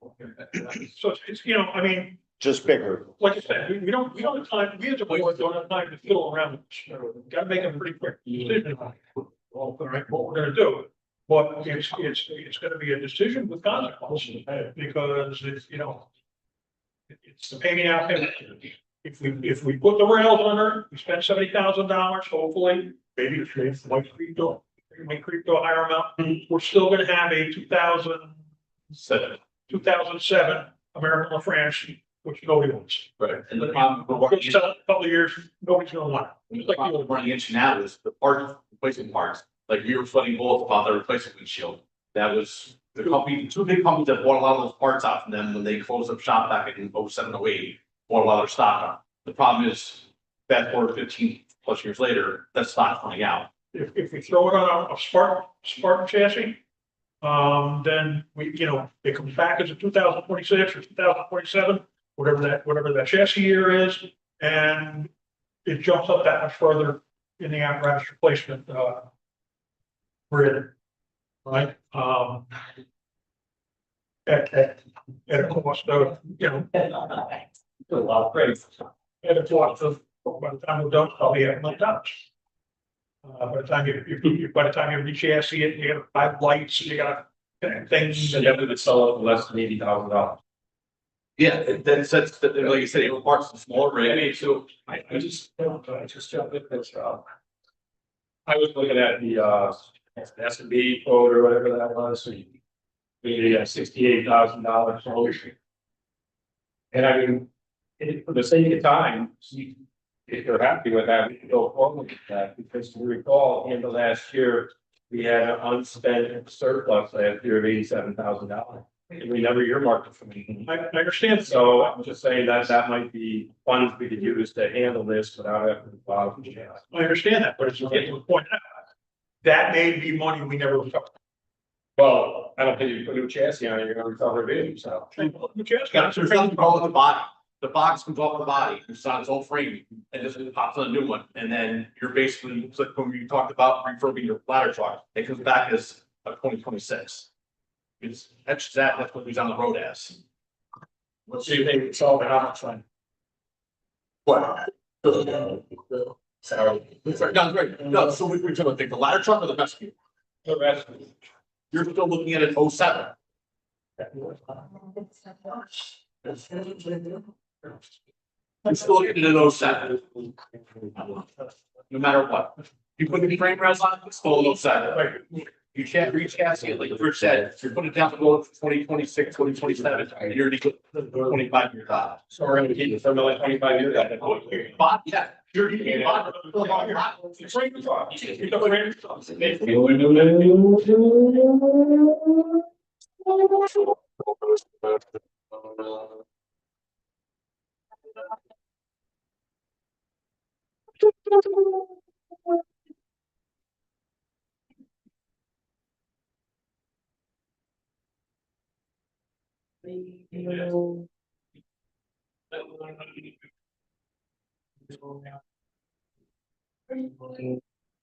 So it's, you know, I mean, just bigger. like I said, we don't have time, we as a board don't have time to fiddle around. with this. Gotta make a pretty quick decision. All right, what we're gonna do. But it's gonna be a decision with consequences, because it's, you know, it's the pain out there. If we put the rails under, we spend $70,000, hopefully, maybe it might creep to a higher amount. We're still gonna have a 2007 American LaFrance, which nobody wants. Right. And the problem, We're gonna sell it in a couple of years, nobody's gonna want it. Just like the old one. running into now is the part replacement parts, like we were flooding both about the replacement windshield. That was the company, two big companies that bought a lot of those parts out from them when they closed up shop back in 07, 08, bought a lot of their stock up. The problem is, fast forward 15 plus years later, that stock's running out. If we throw it on a Spartan chassis, then we, you know, it comes back as a 2026 or 2027, whatever that chassis year is, and it jumps up that much further in the apparatus replacement, grid, right? At a cost of, you know, A lot of praise. at a cost of, by the time we're done, probably $800. By the time you re-chassis it, you gotta buy lights, you gotta connect things. So you have to sell it for less than $80,000. Yeah, that's, like you said, it parts of smaller rig, so. I just jump in this, I was looking at the S&B quote or whatever that was, so you maybe $68,000 solution. And I mean, for the sake of time, if you're happy with that, we can go forward with that, because to recall, in the last year, we had an unspent surplus last year of $87,000. And we never earmarked it for anything. I understand. So I'm just saying that that might be funds we could use to handle this without having to bother the jail. I understand that, but it's getting to the point now. That may be money we never recover. Well, I don't think you put a new chassis on it, you're gonna recover it, anyway, so. There's nothing wrong with the body. The box comes off the body, it's on its own frame, and just pops on a new one, and then you're basically, it's like when we talked about refurbing your ladder truck, it comes back as a 2026. It's, that's what he's on the road as. Let's see if they can solve it, how much fun. What? Sorry. No, great. No, so we're talking about the ladder truck or the rescue? The rest. You're still looking at an 07. You're still looking at an 07. No matter what. You put the frame rails on, it's still an 07. You can't reach chassis it, like Rich said, if you're putting it down the road for 2026, 2027, and you're already 25 years out. So we're gonna keep it for another 25 years. Bob, yeah, you're getting Bob.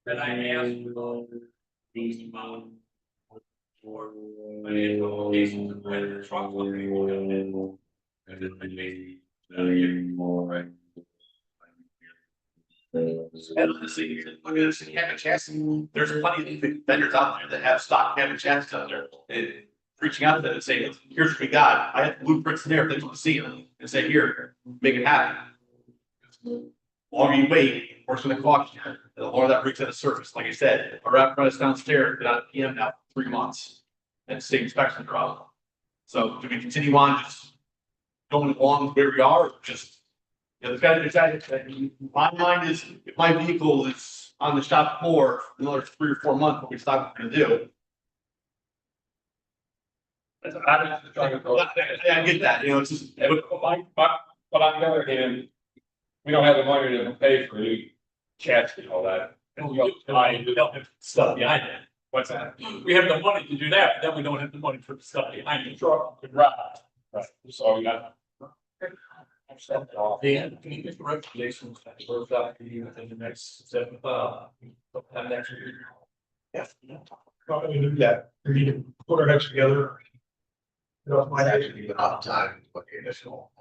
That I asked these amount for financial applications of when the truck was being. And then maybe And honestly, look at this cabin chassis, there's plenty of vendors out there that have stock cabin chassis out there. And reaching out to them and saying, here's what we got, I have blueprints there, if they want to see them, and say, here, make it happen. The longer you wait, more it's gonna cost you, and the longer that brings out of service, like I said, our apparatus downstairs, been out of PM now for 3 months. And same inspection problem. So do we continue on just going along where we are, or just, you know, there's got to, my mind is, if my vehicle is on the shop floor for another 3 or 4 months, what we stop gonna do. I get that, you know, it's just. But on the other hand, we don't have the money to pay for the chassis and all that. And we don't have stuff behind it. What's that? We have the money to do that, but then we don't have the money for the stuff behind the truck and ride. Right, so we got. Dan, can you make the recommendations that work out for you within the next seven, sometime next week? Probably do that. We need to put our heads together. You know, Might actually be enough time to put the initial.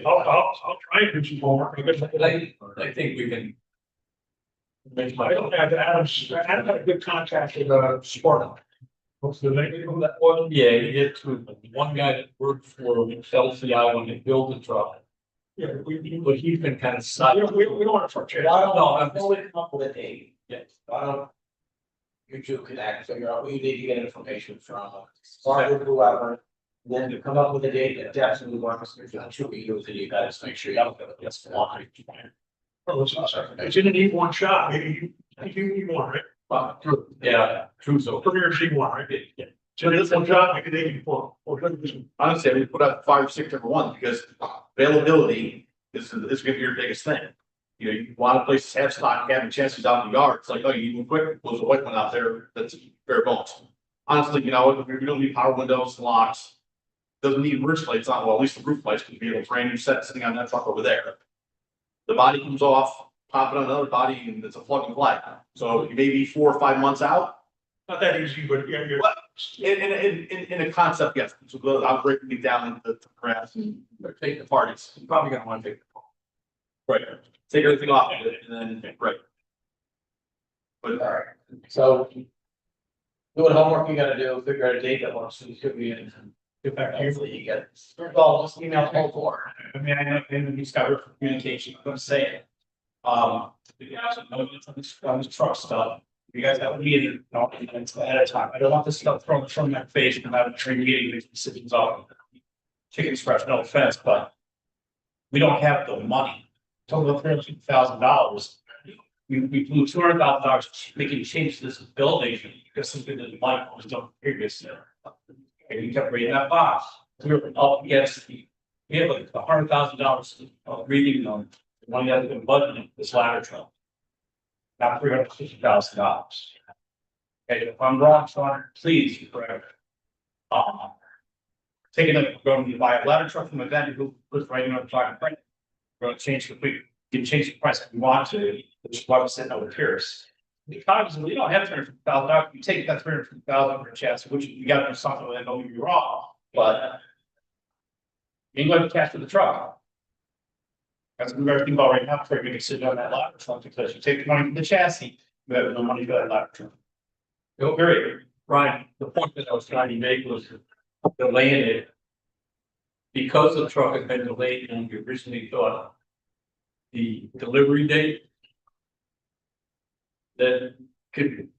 I'll try and do some homework because I think we can. Make I my. don't have Adam had a good contact with Spartan. What's the name of that? Well, yeah, you get to one guy that worked for LCI when they built the truck, Yeah, but he's been kind of we stuck. don't want to frustrate. Why don't, No, I'm why don't we come up with a date? Yes. Why don't you two connect, figure out who you need to get information from, start with whoever, then to come up with a date that definitely works, if not two weeks, then you guys make sure you have it, that's fine. It's in an E1 shot, maybe you E1, right? Yeah, true, so. Premier G1, right? Yeah. So this one shot, like an 84. Honestly, we put out 5 or 6 different ones because availability is gonna be your biggest thing. You know, you want a place to have stock, having chances out in the yard, it's like, oh, you need one quick, there's a white one out there, that's bare bones. Honestly, you know, we don't need power windows, locks. Doesn't need roof lights on, well, at least the roof lights can be a brand new set sitting on that truck over there. The body comes off, pop it on another body, and it's a plug and play. So you may be 4 or 5 months out. Not that easy, but yeah, you're. Well, in a concept, yes. So I'll break it down into the graphs and take the parties. You're probably gonna want to take the call. Right. Take everything off of it and then, right. But Alright, so. Do what homework you gotta do, figure out a date that works, so you could be in. Get back to you, hopefully you get, well, just email all four. I mean, I know, and he's got for communication, I'm gonna say it. You guys know on this truck stuff, you guys have a meeting, ahead of time, I don't want this stuff thrown from my face and have a train meeting, these decisions on. Chicken scratch, no offense, but. We don't have the money, total of $350,000. We blew $200,000 making changes to this building because something that Mike was done previously. And you kept reading that box, we were up against we have like $100,000 of reading on the money that's been budgeted this ladder truck. Not $350,000. Okay, if I'm wrong, Sean, please correct. Taking a, going to buy a ladder truck from a vendor who was writing on the truck. We're going to change we can change the price if we want to, which is why we're sitting over Pierce. Because we don't have $350,000, you take that $350,000 for a chassis, which you got to do something with it, don't get me wrong, but. You ain't going to cash for the truck. That's what we're thinking about right now, before we make a decision on that ladder truck, because you take the money from the chassis, you have no money for that ladder truck. No, period. Ryan, the point that I was trying to make was delaying it. Because the truck has been delayed and we originally thought the delivery date. That could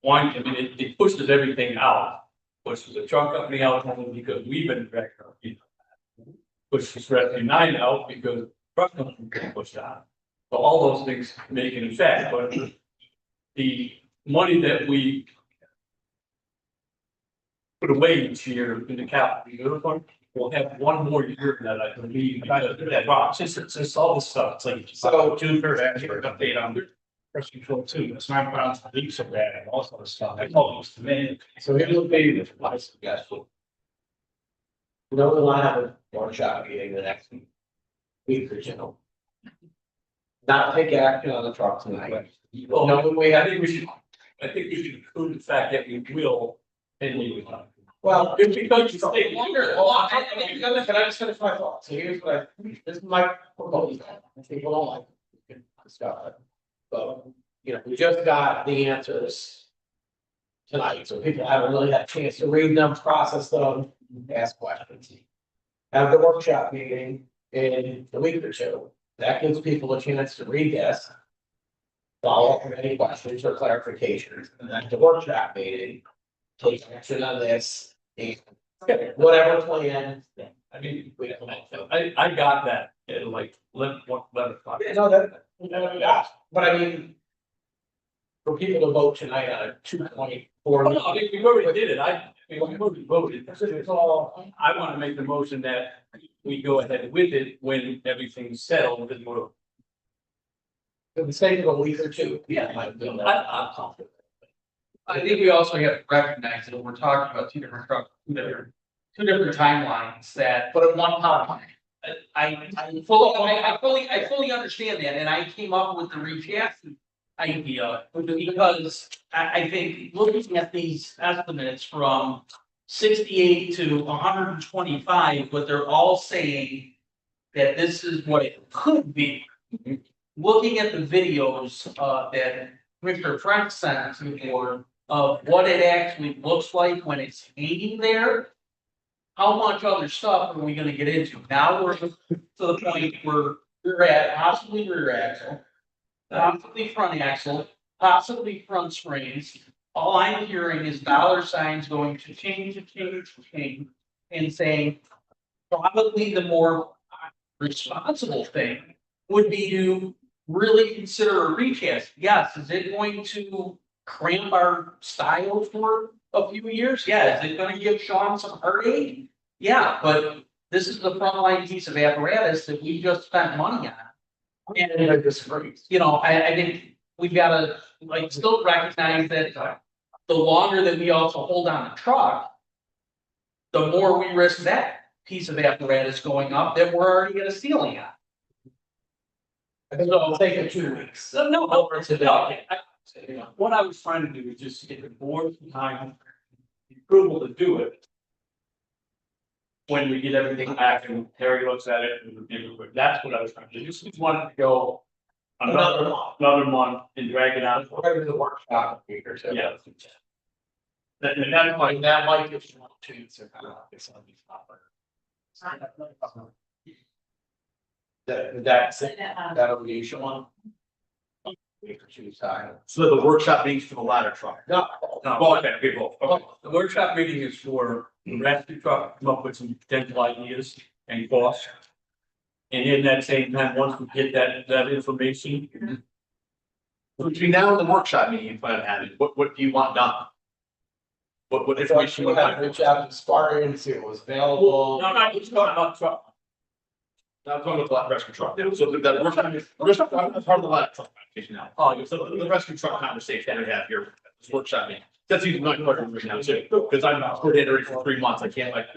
wind, I mean, it pushes everything out, pushes the truck company out only because we've been back up. Pushes Rescue 9 out because truck company can push out. So all those things make an effect, but the money that we put away each year in the capital fund, we'll have one more year that I believe. It's just all this stuff, it's like, so June 1st, actually, update on press control too, it's not about the leaks of that and all sorts of stuff, I told you, to me. So here's what maybe the advice suggestion. No, we want to have a workshop meeting the next week or two. Not take action on the truck tonight. Well, No, we I have, think we should include the fact that we will. And we will. well. It's because you say. Can I just finish my thoughts? So here's what this is my proposal. People don't like it. We can discuss it. But, you know, we just got the answers tonight, so people haven't really had a chance to read them, process them, ask questions. Have the workshop meeting in a week or two. That gives people a chance to read this. Follow up with any questions or clarifications, and then the workshop meeting, take action on this, and whatever plan. I mean, I got that, at like, 11 o'clock. Yeah, no, that, but I mean. For people to vote tonight on a 2.4. Oh, no, I mean, we already did it, we already voted. It's all, I want to make the motion that we go ahead with it when everything's settled, and we're. for the sake of a week or two. Yeah. Might feel that. I'm confident. I think we also have to recognize that we're talking about two different trucks, two different timelines that, but at one time. I fully understand that, and I came up with the recasting idea because I think looking at these estimates from 68 to 125, but they're all saying that this is what it could be. Looking at the videos, that Mr. Frank sent to the board of what it actually looks like when it's hanging there. How much other stuff are we gonna get into? Now we're to the point where we're at possibly rear axle, possibly front axle, possibly front springs. All I'm hearing is dollar signs going to change, and saying probably the more responsible thing would be to really consider a recast. Yes, is it going to cramp our style for a few years? Yeah. Is it gonna give Sean some heartache? Yeah, but this is the frontline piece of apparatus that we just spent money on. And I disagree. You know, I think we've gotta like still recognize that the longer that we also hold on a truck, the more we risk that piece of apparatus going up that we're already at a ceiling on. I think it'll take it 2 weeks. No, What I was trying to do is just get the board behind the approval to do it. When we get everything back and Terry looks at it and review it, that's what I was trying to do. Just wanted to go another month and drag it out. Whatever the workshop. Yeah. And that's why That might give you one chance to kind of get some of these numbers. That elevation one. So the workshop meetings for the ladder truck. No, No, okay, people. Okay. The workshop meeting is for the rescue truck, come up with some potential ideas and costs. And in that same time, once we get that information, Between now and the workshop meeting, you plan on having, what do you want done? What information? we have to reach out to Spartan and see what was available. no, it's talking about truck. Now I'm talking about the rescue truck, so that rescue truck is part of the ladder truck application now. Oh, So the rescue truck conversation we have here, this workshop meeting, that's even not right now too, because I'm coordinator for 3 months, I can't like.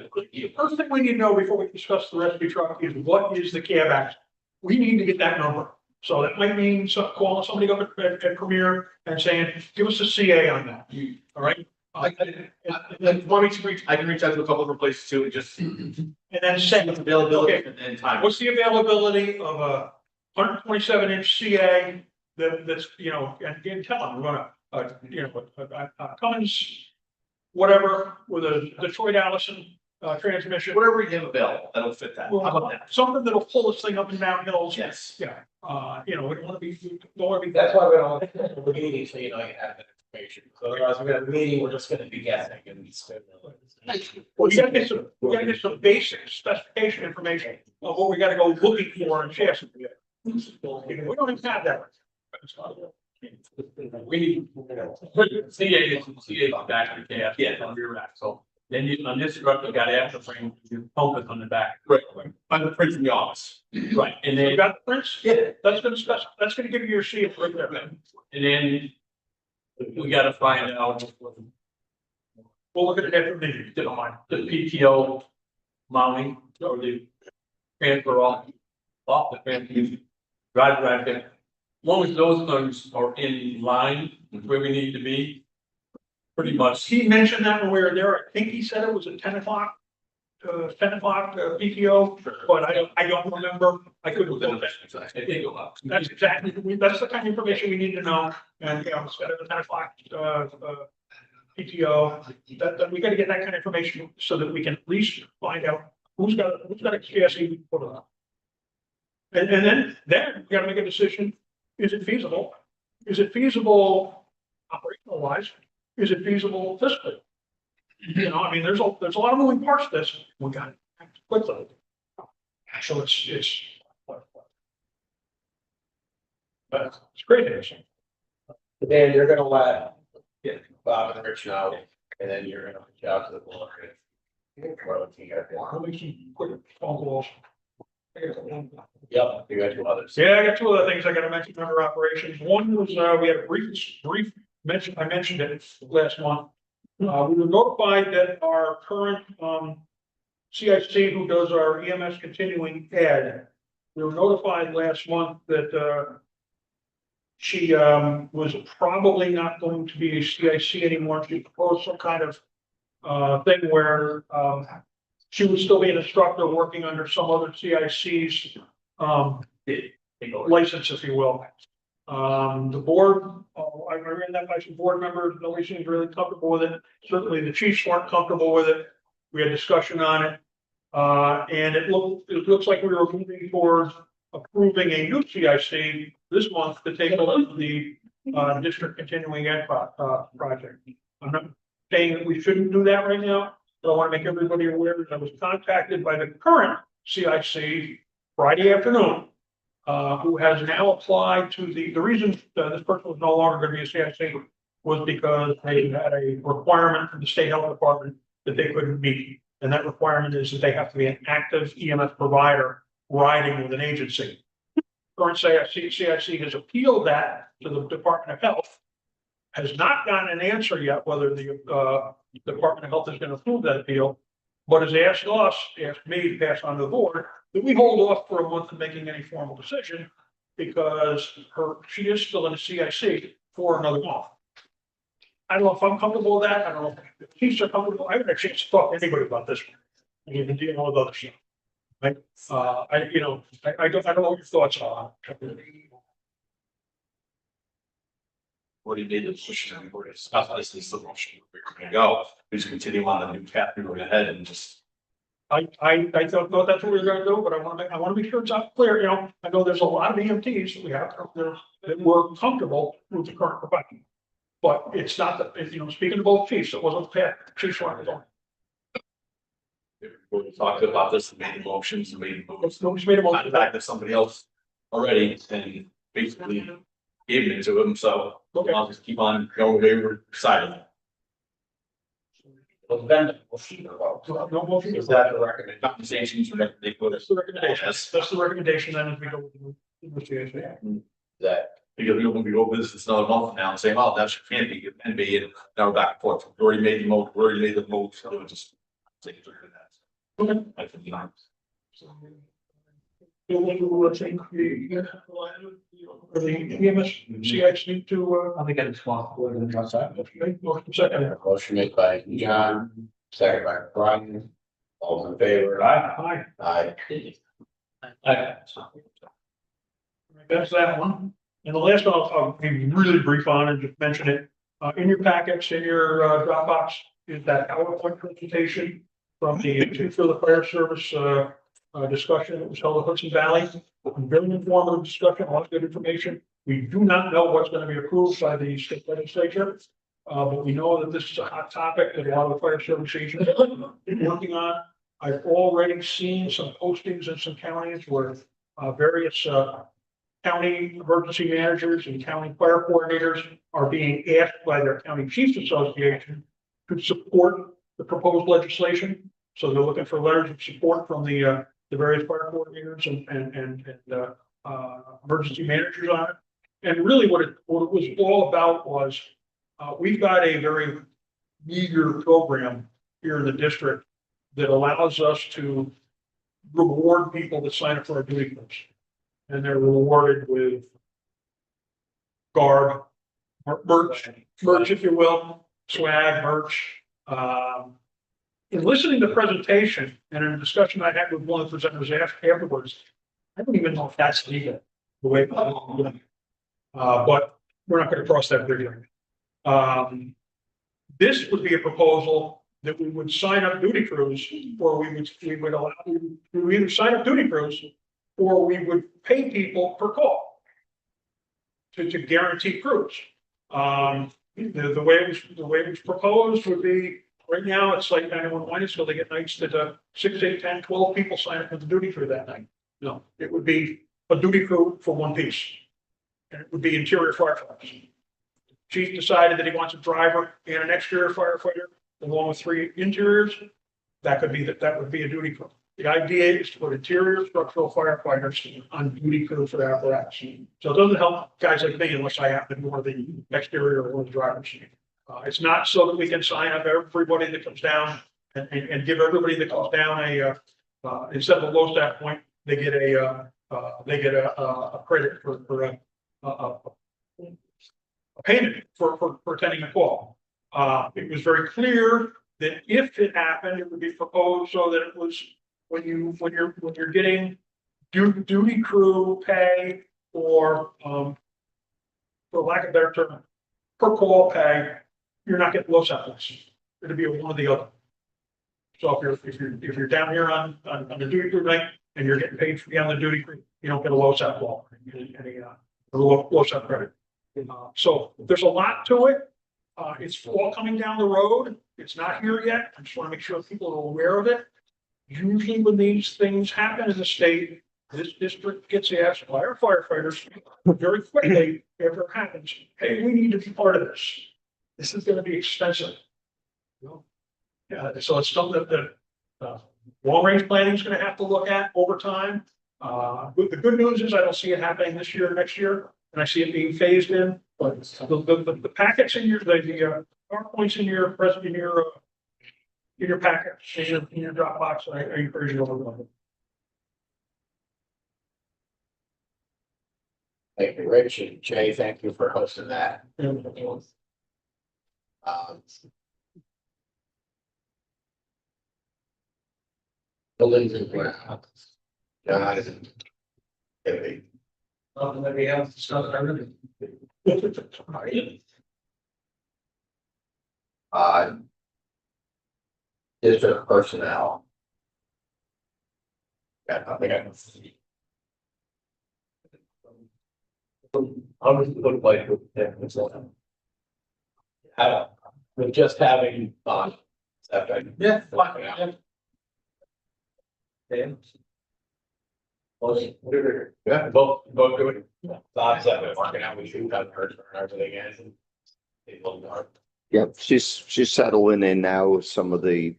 First thing we need to know before we discuss the rescue truck is what is the cab axle? We need to get that number. So that might mean calling somebody up at Premier and saying, give us a CA on that. All right? I can reach out to a couple of places too, and just And then send it. availability Okay. and time. What's the availability of a 127-inch CA that's, and tell them, we're gonna, Cummins, whatever, with a Detroit Allison transmission. Whatever we have available, that'll fit that. How about that? Something that'll pull this thing up and down hills. Yes. Yeah, we don't wanna be, That's why we don't have a meeting, so you know you have that information. So otherwise, we're gonna have a meeting, we're just gonna be guessing and spending. Well, we gotta get some basic specification information of what we gotta go looking for in chassis. We don't even have that. We need. CA is back to cab. Yeah. On rear axle. Then you, on this truck, you got after frame, you pump it on the back. Right, I'm the prince in the office. Right, and You then, got the prints? Yeah. That's gonna give you your seal right there. and then we gotta find out We'll look at it after the meeting. the PTO mounting or the transfer off the transfer. Drive there. As long as those things are in line with where we need to be, pretty much. He mentioned that when we were there. I think he said it was at 10 o'clock. 10 o'clock PTO, but I don't remember. I couldn't. That's exactly, that's the kind of information we need to know. And, instead of the 10 o'clock, PTO, that we gotta get that kind of information so that we can at least find out who's got a chassis we can put on. And then we gotta make a decision. Is it feasible? Is it feasible operational wise? Is it feasible fiscally? I mean, there's a lot of moving parts to this. We got to act quickly. So it's great. Dan, you're gonna let Bob and Rich know, and then you're gonna reach out to the board. I'll make some quick phone calls. Yep, you got two others. Yeah, I got two other things I gotta mention under operations. One was, we had a brief mention, I mentioned it last month. We were notified that our current, CIC, who does our EMS continuing ed, we were notified last month that, she, was probably not going to be a CIC anymore. She proposed some kind of, thing where, she would still be an instructor working under some other CIC's, license, if you will. The board, I ran that by some board members, nobody seems really comfortable with it. Certainly the chiefs weren't comfortable with it. We had discussion on it. And it looks like we were moving towards approving a new CIC this month to take over the, district continuing ed project. I'm not saying that we shouldn't do that right now, but I want to make everybody aware that I was contacted by the current CIC Friday afternoon, who has now applied to the reason this person was no longer going to be a CIC was because they had a requirement from the state health department that they couldn't meet. And that requirement is that they have to be an active EMS provider riding with an agency. Current CIC has appealed that to the Department of Health, has not gotten an answer yet whether the Department of Health is going to approve that appeal, but has asked me to pass on to the board that we hold off for a month in making any formal decision because she is still in a CIC for another month. I don't know if I'm comfortable with that. I don't know if chiefs are comfortable. I haven't had a chance to talk to anybody about this one. You've been dealing with other stuff. Right? I don't know what your thoughts are. What he did is push it over to stuff. This is the motion we're going to go. We just continue on the new chapter going ahead and just. I thought that's what we were gonna do, but I wanna make sure it's out clear, you know, I know there's a lot of EMTs that we have out there that were comfortable with the current profession. But it's not that, you know, speaking to both chiefs, it wasn't the chiefs wanted on. We talked about this and made motions and made motions. Nobody's made a motion. Back to somebody else already and basically gave it to him, so Okay. I'll just keep on going, they were excited. Well, then, we'll see about. No motion. Is that the recommendation? Conversations, they put us. That's the recommendation. That's the recommendation then as we go with the negotiation. That. Because we won't be over this another month now and say, oh, that can't be, it can be, and now we're back and forth. We already made the move, so it just. Take it through that. Okay. I think, For the EMS CIC to, I think it's one, outside. second. Motion made by John, second by Brian, all in favor? Aye. Aye. That's that one. And the last one, I'll be really brief on and just mention it. In your packets, in your Dropbox, is that PowerPoint presentation from the Chief of the Fire Service discussion that was held at Hudson Valley. Very informative discussion, a lot of good information. We do not know what's going to be approved by the state legislature. But we know that this is a hot topic that a lot of the fire service agents are working on. I've already seen some postings in some counties where various county emergency managers and county fire coordinators are being asked by their county chiefs association to support the proposed legislation. So they're looking for letters of support from the various fire coordinators and emergency managers on it. And really what it was all about was we've got a very meager program here in the district that allows us to reward people that sign up for our duty groups. And they're rewarded with garb, merch, if you will, swag, merch. In listening to the presentation and in a discussion I had with one of the presenters afterwards, I don't even know if that's legal, the way, but we're not going to cross that bridge. This would be a proposal that we would sign up duty crews, or we would allow you to either sign up duty crews, or we would pay people per call to guarantee crews. The way it was proposed would be, right now, it's like 911, so they get nights that 6, 8, 10, 12 people sign up for the duty crew that night. No, it would be a duty crew for one piece. And it would be interior firefighters. Chief decided that he wants a driver and an exterior firefighter, along with 3 interiors. That would be a duty crew. The idea is to put interior structural firefighters on duty crew for the apparatus. So it doesn't help guys like me unless I happen to be one of the exterior or one of the drivers. It's not so that we can sign up everybody that comes down and give everybody that comes down instead of a low stack point, they get a credit for a payment for attending a call. It was very clear that if it happened, it would be proposed so that it was when you're getting duty crew pay or, for lack of a better term, per call pay, you're not getting low salaries. It'll be one or the other. So if you're down here on the duty crew night and you're getting paid to be on the duty crew, you don't get a low sat call, a low sat credit. So there's a lot to it. It's all coming down the road. It's not here yet. I just want to make sure people are aware of it. Usually when these things happen in the state, this district gets asked by our firefighters very quickly after it happens, hey, we need to be part of this. This is going to be expensive. Yeah, so it's something that long range planning is going to have to look at over time. The good news is I don't see it happening this year or next year, and I see it being phased in. But the packets in your PowerPoints in your packet, in your Dropbox, I encourage you to look at it. Thank you, Rich, and Jay, thank you for hosting that. Buildings and grounds. Jonathan. David. Nothing that we have discussed already. District personnel. Got nothing I can see. How does it look like with them? With just having fun. Yeah. Yeah, both do it. Thoughts that we're working out, we should have heard and everything in. People are. Yep, she's settling in now with some of the,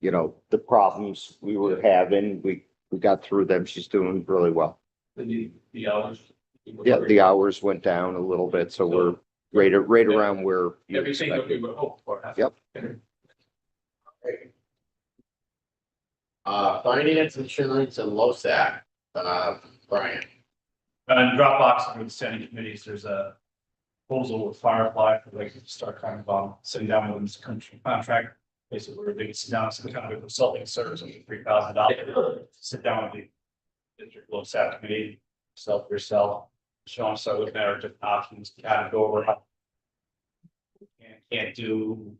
the problems we were having. We got through them. She's doing really well. The hours. Yeah, the hours went down a little bit, so we're right around where you Everything that we expected. would hope for. Yep. Finance, insurance and LoSAC, Brian. And Dropbox, I'm with standing committees, there's a proposal with Firefly for like to start kind of sitting down with this contract. Basically, we're big sit down, some kind of a consulting service, $3,000. Sit down with the district low staff committee, self yourself, Sean, so looking at our different options, kind of go over how. Can't do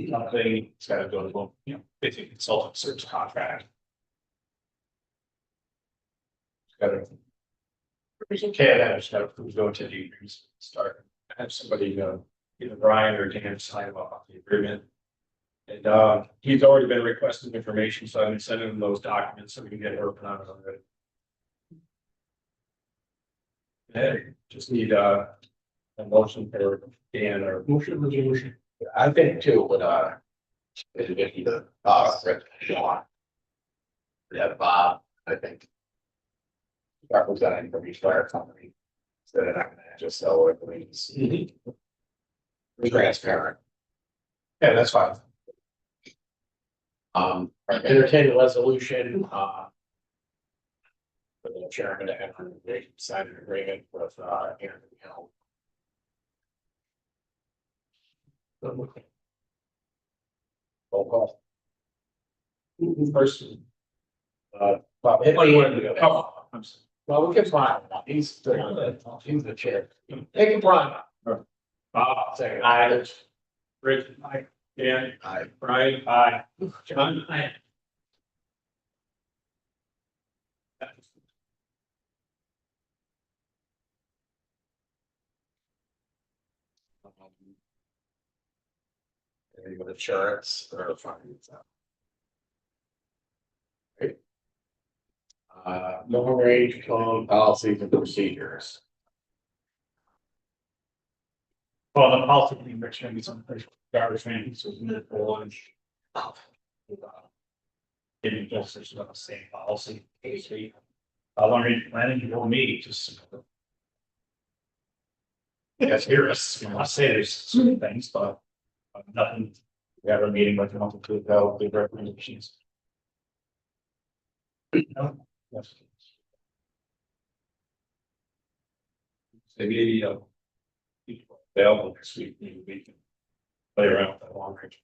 something, it's got to go to, basically consultant service contract. Got to. It's okay, I just got to go to the agreements, start, have somebody, either Brian or Dan sign off the agreement. And he's already been requesting information, so I've been sending him those documents so we can get it working on it already. Hey, just need a motion for Dan or motion resolution. I think too, would the Sean. Yeah, Bob, I think. Representing from each fire company. So they're not gonna just sell it, it's transparent. Yeah, that's fine. Entertain a resolution, for the chairman to enter a sign an agreement with, Anthony Hill. Roll call. First. Well, I'm sorry. well, we can Brian, he's the chair. Take it, Brian. Second. Aye. Rich, aye. Dan, Aye. Brian, aye. John, aye. Any with insurance or finance. Right. Long range phone policies and procedures. Well, the policy team, Rich, maybe some garbage training, so it's mid lunch. Getting just about the same policy, basically. Long range planning, you will meet, just. Yes, here is, I say there's certain things, but nothing We have a meeting with them to develop the recommendations. Yes. Maybe, available next week, maybe we can play around with that long range.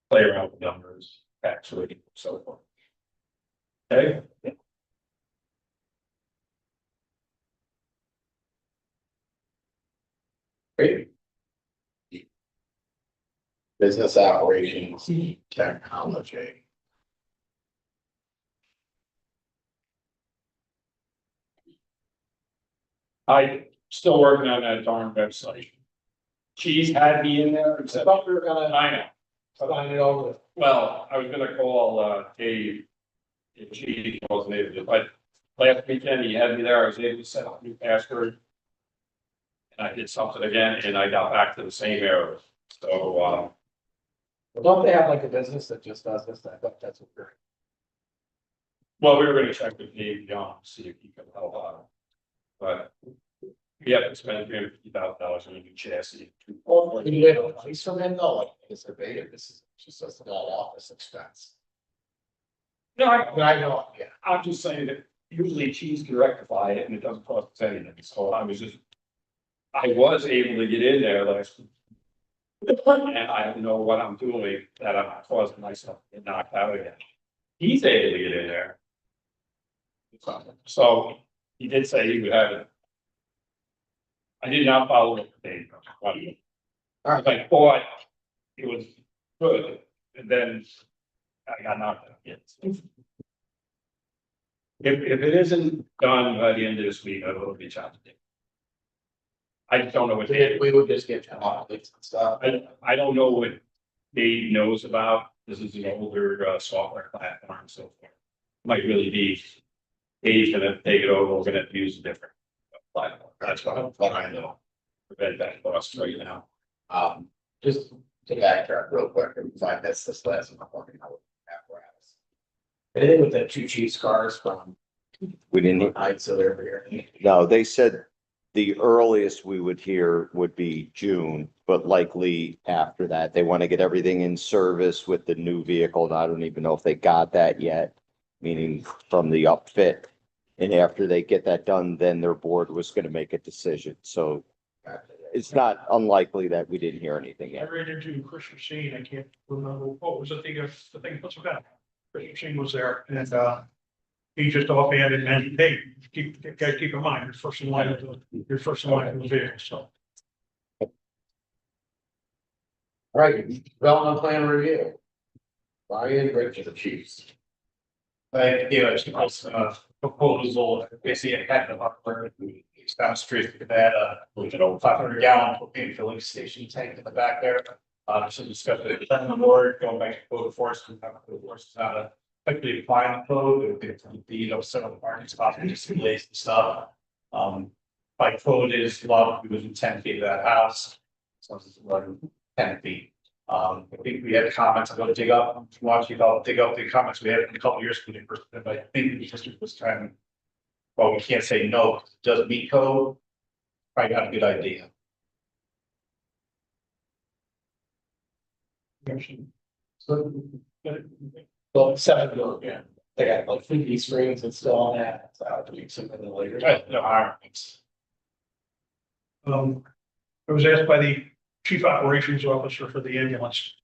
Play around with numbers, actually, so forth. Okay. Great. Business operations, technology. I still working on that darn website. Cheese had me in there, I except, thought we were gonna I know, sign it over. well, I was gonna call, Dave. If Cheese wasn't able to, but last weekend he had me there, I was able to set up a new password. And I did something again, and I got back to the same error, so, Well, don't they have like a business that just does this? I thought that's what we're. well, we were gonna check with Dave Young, see if he could help out. But we have to spend $350,000 on a new chassis. Oh, you get a place from him though, like, it's a beta, this is just a small office expense. No, But I know, yeah. I'm just saying that usually Cheese can rectify it and it doesn't cost us anything, so I was able to get in there last week. And I don't know what I'm doing that I'm not causing myself to get knocked out again. He's able to get in there. So he did say he would have it. I did not follow up with Dave. I was like, boy, it was good, and then I got knocked out again. If it isn't done by the end of this week, I will reach out to Dave. I just don't know what Dave. We would just get templates and stuff. I don't know what Dave knows about. This is an older software platform, so forth. Might really be Dave's gonna take it over, we're gonna have to use a different platform. That's what I know. Prevent that cost right now. Just to backtrack real quick, if I missed this last one, I'm working on apparatus. Anything with the two Chiefs cars from We didn't, Heights of there. no, they said the earliest we would hear would be June, but likely after that. They want to get everything in service with the new vehicle. And I don't even know if they got that yet, meaning from the upfit. And after they get that done, then their board was going to make a decision. So it's not unlikely that we didn't hear anything I yet. ran into Chris Machine, I can't remember, what was the thing, what's about? Chris Machine was there, and, he just offhanded and, hey, guys, keep in mind, you're first in line of the vehicle, so. All right, development plan review. Brian, Rich, the Chiefs. Proposal, basically a head of upper, it's down the street, that, 500 gallon propane filling station tank in the back there. So discuss it, with the board, going back to code enforcement, code enforcement, how to effectively define the code, several parking spots, displays and stuff. By code is allowed within 10 feet of that house, so it's 10 feet. I think we had comments, I'm gonna dig up, dig up the comments we had in a couple of years, but I think the district was trying. Well, we can't say no, it doesn't meet code. Probably not a good idea. Well, 7 million, yeah. They got like 50 screens installed on that, so to be something later. No hirings. I was asked by the chief operations officer for the ambulance,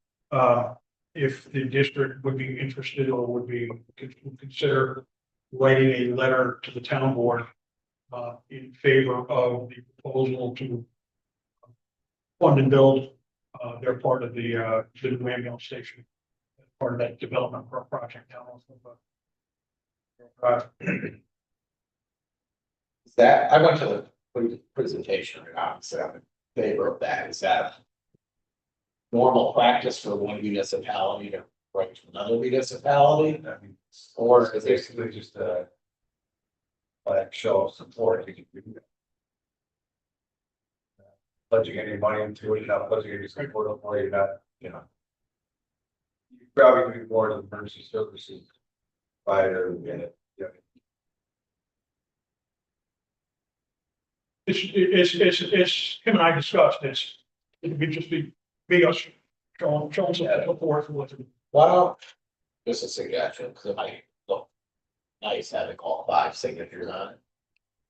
if the district would be interested or would consider writing a letter to the town board in favor of the proposal to fund and build their part of the new ambulance station, part of that development project down That, I went to the presentation, and obviously I'm in favor of that. Is that normal practice for one municipality to write to another municipality? Or is it Basically just like show of support. Pledging any money into it, you're not pledging any support for it, you're not, you know. You probably need more of the emergency services provider, and it's, him and I discussed this. It could just be us showing some support for what's. Why don't, just a suggestion, because it might look nice having all 5 signatures on it.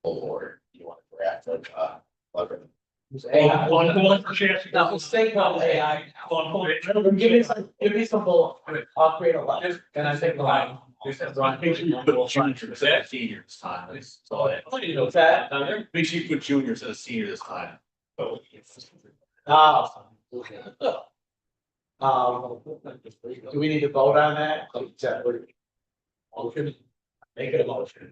Or you want to draft like, One for chance. Now, let's think about AI. Give me some bullet, I'll create a letter, and I think the line. Make sure you put juniors instead of senior this time. That's all that. What's that? Make sure you put junior instead of senior this time. Do we need to vote on that? Motion, make it a motion.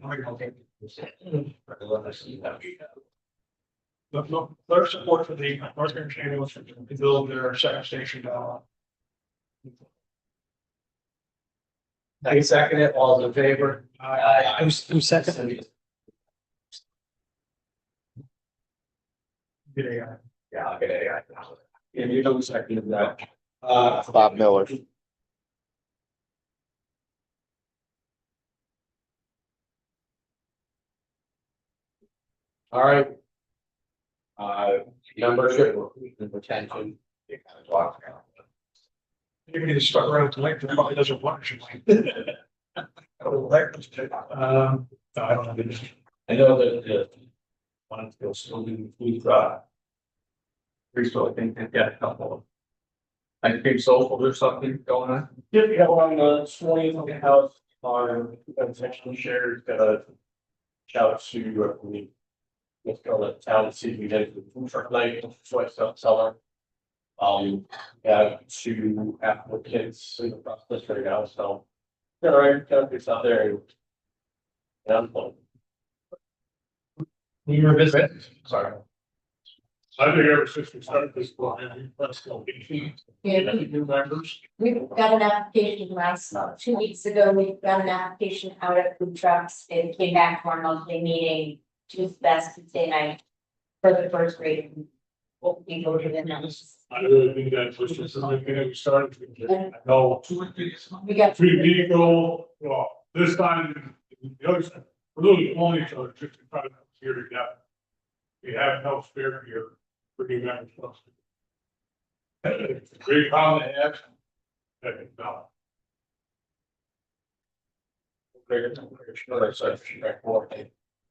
No, their support for the North Carolina Chamberlain to build their second station down. I second it, all those in favor? Who's second? Yeah. yeah, I'll get AI. And you know, second that. Bob Miller. All right. Membership and retention. You kind of talk about. Anybody that's stuck around tonight probably doesn't want to. No, I don't have it. I know that the one of those still do food, preschool, I think, they've got a couple of. I think social or something going on. Yep, we have one on the 20th of the house, our section shared, got a shout out to, let's go to town and see if we get the food truck night, soy seller. Have 2 applicants in the process right now, so. All right, it's out there. Yeah. We were visiting. Sorry. I think ever since we started this, let's go. New members. We've got an application last, 2 weeks ago, we've got an application out at food trucks, it came back to our monthly meeting, Tuesday night. For the first reading. What we voted in on. I really think that was just something that we started. No. We got. Free vehicle, well, this time, the other side, we're losing only each other, 65 here together. We have no spare here for new members. It's a great problem to have. No.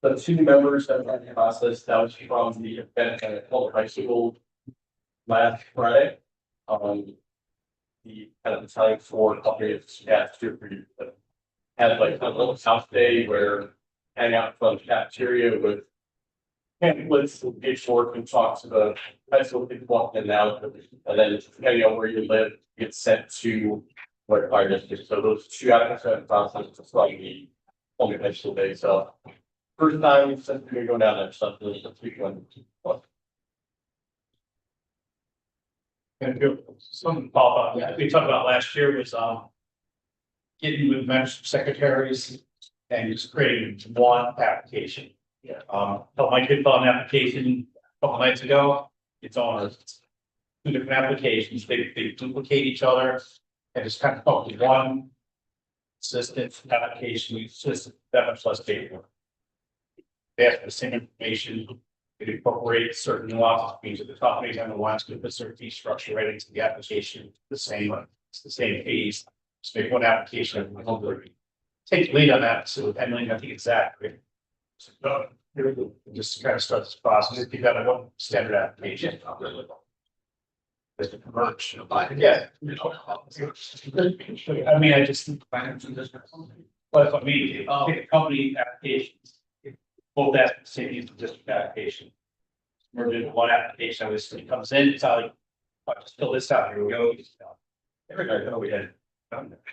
The 2 members that are in the process, that was from the event at Color High School last Friday. The kind of the time for companies to had like a little South Day where hang out from the cafeteria with pamphlets, get short and talk to the high school people walking in and out, and then depending on where you live, get sent to what fire district. So those 2 applicants are in the process, it's like the only high school day, so. First time since we're going down there, stuff this weekend. And some pop up, we talked about last year was, getting with membership secretaries and just creating one application. Helped my kid fill an application a couple nights ago. It's on 2 different applications. They duplicate each other and just kind of come up with one consistent application, it's just that much less paper. They have the same information, it incorporates certain nuances, means that the companies and the ones to put certain fee structure right into the application, it's the same fees. Just make one application, take the lead on that, so depending on the exactly. So, just kind of start this process, if you got a one standard application. There's a commercial, yeah. I mean, I just. But I mean, pick a company applications. Both that same use of district application. We're doing one application, it comes in, it's like, just fill this out, here we go. Everybody know we had done that.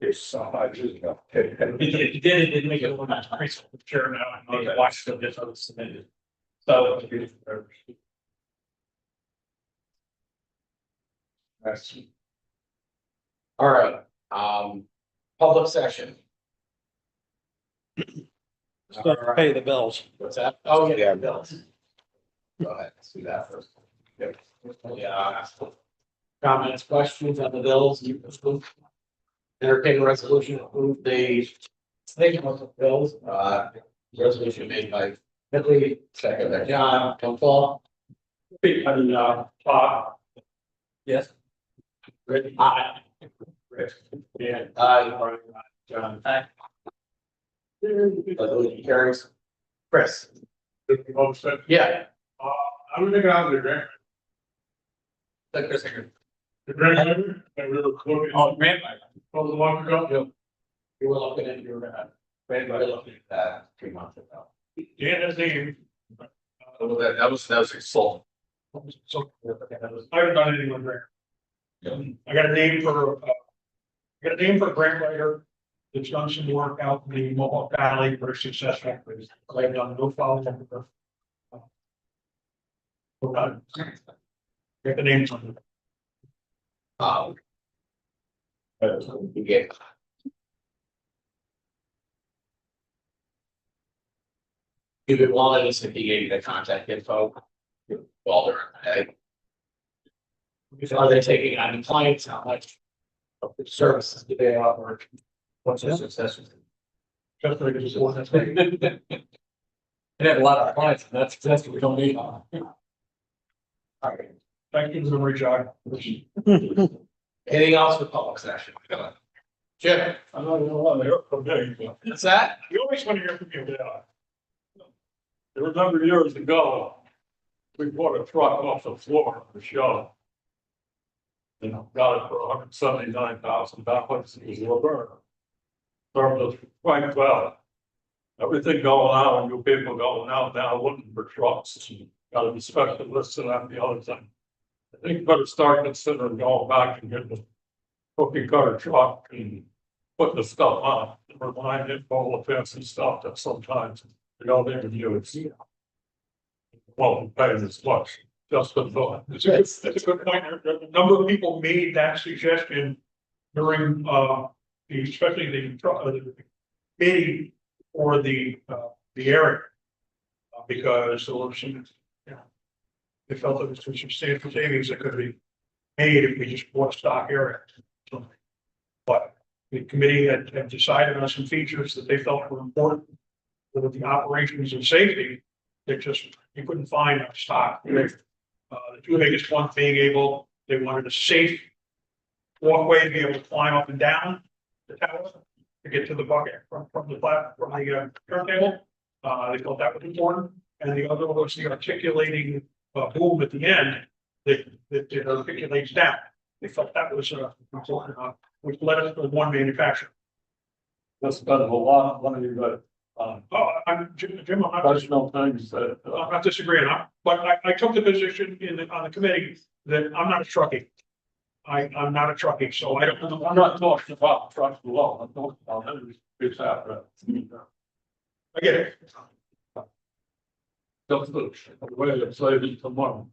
It's 5 years ago. If you did, it didn't make it a little much nicer, sure now, I know watch still gets other submitted. So. All right, public session. Start to pay the bills. What's that? Oh, yeah, Yeah. bills. Go ahead, let's do that first. Yep. Yeah. Comments, questions on the bills? Entertain a resolution, to approve the statement of bills, resolution made by Ridley, second by John, roll call. Todd. Yes. Rick. Aye. Rick. Dan. Aye. John. Aye. Resolution carries. Chris. Yeah. I was thinking out of the grant. Chris. The grant writer that we were looking. Oh, grant writer. Was a month ago. You were looking at your, grant writer looking at that 3 months ago. Dan has name. That was a consultant. So, I haven't done anything with grant. I got a name for, I got a name for a grant writer. That's done some work out in the Mohawk Valley, very successful, I've done no follow-up. Get the names on it. Yeah. If it wanted us, if he gave you the contact info. While they're, are they taking on clients, how much? Of the services do they offer? What's the success? Just like it's one that's big. They have a lot of clients, and that's what we don't need. All right. Thank you for the reach out. Anything else for public session? Jim, I don't know why they're from there. what's that? You always want to hear from you, There were a number of years ago. We bought a truck off the floor of the show. You know, got it for $179,000. It was a burner. Served us quite well. Everything going on, you people going out now looking for trucks. Got to be specialists and that the other thing. I think you better start considering going back and getting a cookie cutter truck and putting the stuff on. Remind it of all the fancy stuff that sometimes they don't even use. Won't pay as much, just a thought. It's a good point. A number of people made that suggestion during, especially the bidding for the area. Because there was some, they felt there was some substantial savings that could be made if we just bought a stock area. So, but the committee had decided on some features that they felt were important for the operations and safety. They just, you couldn't find a stock. The two biggest ones being they wanted a safe walkway to be able to climb up and down the tower to get to the bucket from the turntable. They felt that was important. And the other was the articulating boom at the end that articulates down. They felt that was important, which led us to one manufacturer. That's kind of a lot, one of you got. I'm Jim, I'm Personal things that. not disagreeing, but I took the position on the committee that I'm not a truckie. I'm not a truckie, so I don't know. I'm not talking about trucks alone, I'm talking about every big apparatus. I get it. Just the way it's saving some money.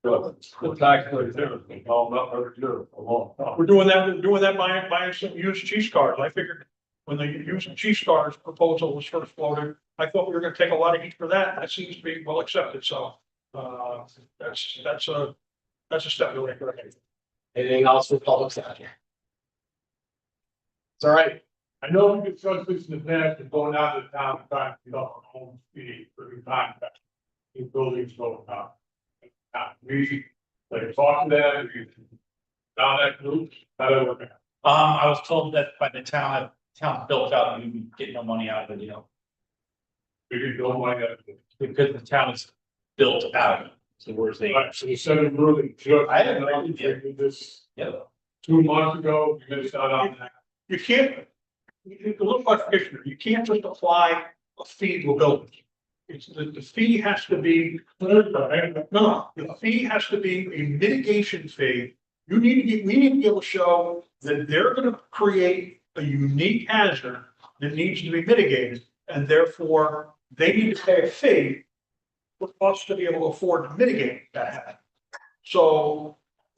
The tax rate there, all about every year for a long time. We're doing that buying some used cheese cars. I figured when the used cheese cars proposal was first floated, I thought we were gonna take a lot of heat for that. That seems to be well accepted, so that's a step in the right direction. Anything else for public session? It's all right. I know we discussed this in the past, and going out of the town, trying to get up our own speed for the time that these buildings go down. We, like, talk to them, we down that group, how do it work? I was told that by the town built out, you would get no money out of it, We didn't go like that. because the town is built out. So we're saying, Right, so you said it really just. I had no idea. We did this yeah, 2 months ago, we missed out on that. You can't, a little clarification, you can't just apply a fee to a building. It's the fee has to be, no, the fee has to be a mitigation fee. We need to be able to show that they're gonna create a unique hazard that needs to be mitigated, and therefore they need to pay a fee for us to be able to afford to mitigate that hazard. So,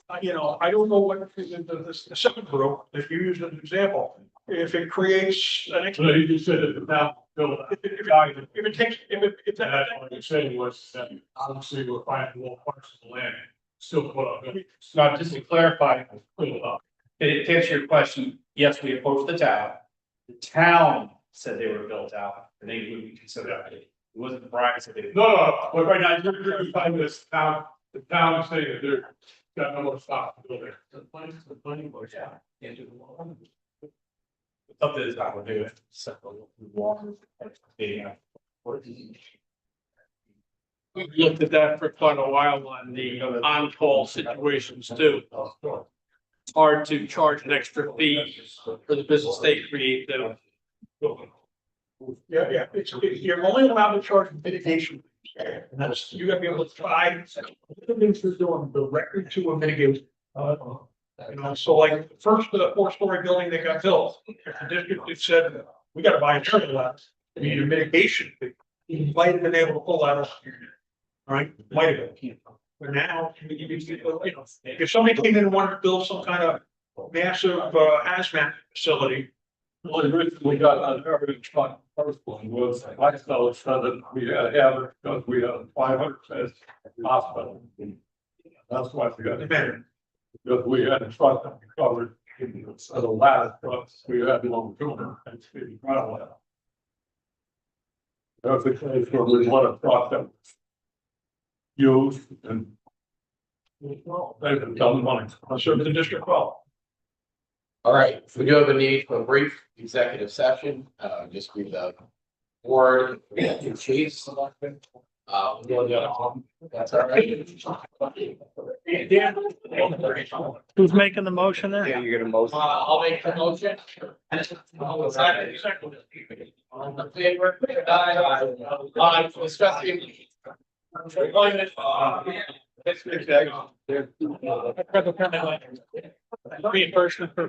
I don't know what the second group, if you use as an example, if it creates an. So you just said that the town built. If it takes, if that. That's what you're saying was that obviously we're finding little parts of the land, still put up. so just to clarify, to answer your question, yes, we approached the town. The town said they were built out, and they would be considered. wasn't Brian said it. No, but right now, you're finding this town, the town is saying that they're got no more stock to go there. The planning board, yeah. Can't do the law. Something is not gonna do it. We looked at that for quite a while on the on-call situations too. It's hard to charge an extra fee for the business they create though. Yeah, you're only allowed to charge mitigation. And that's, you gotta be able to try, the things they're doing directly to a mitigation. You know, so like the first 4-story building that got built, the district had said, we gotta buy a turtle lot. We need a mitigation. You might have been able to pull that off. Right, might have been. But now, you know, if somebody came in and wanted to build some kind of massive hazmat facility. Well, the reason we got on average on first one was, I felt that we had average, because we had 500 beds hospital. That's why we got the man. Because we had a truck that we covered, so the last trucks, we had long tumor and speeding gravel out. That's the case where we want a truck that was used and they've been telling money. I served the district well. All right, we do have a need for a brief executive session, just be the board, we have two chiefs. That's all right. Who's making the motion there? Yeah, you're gonna most. I'll make the motion. All in favor? Aye. Discussing. Reimbursement for.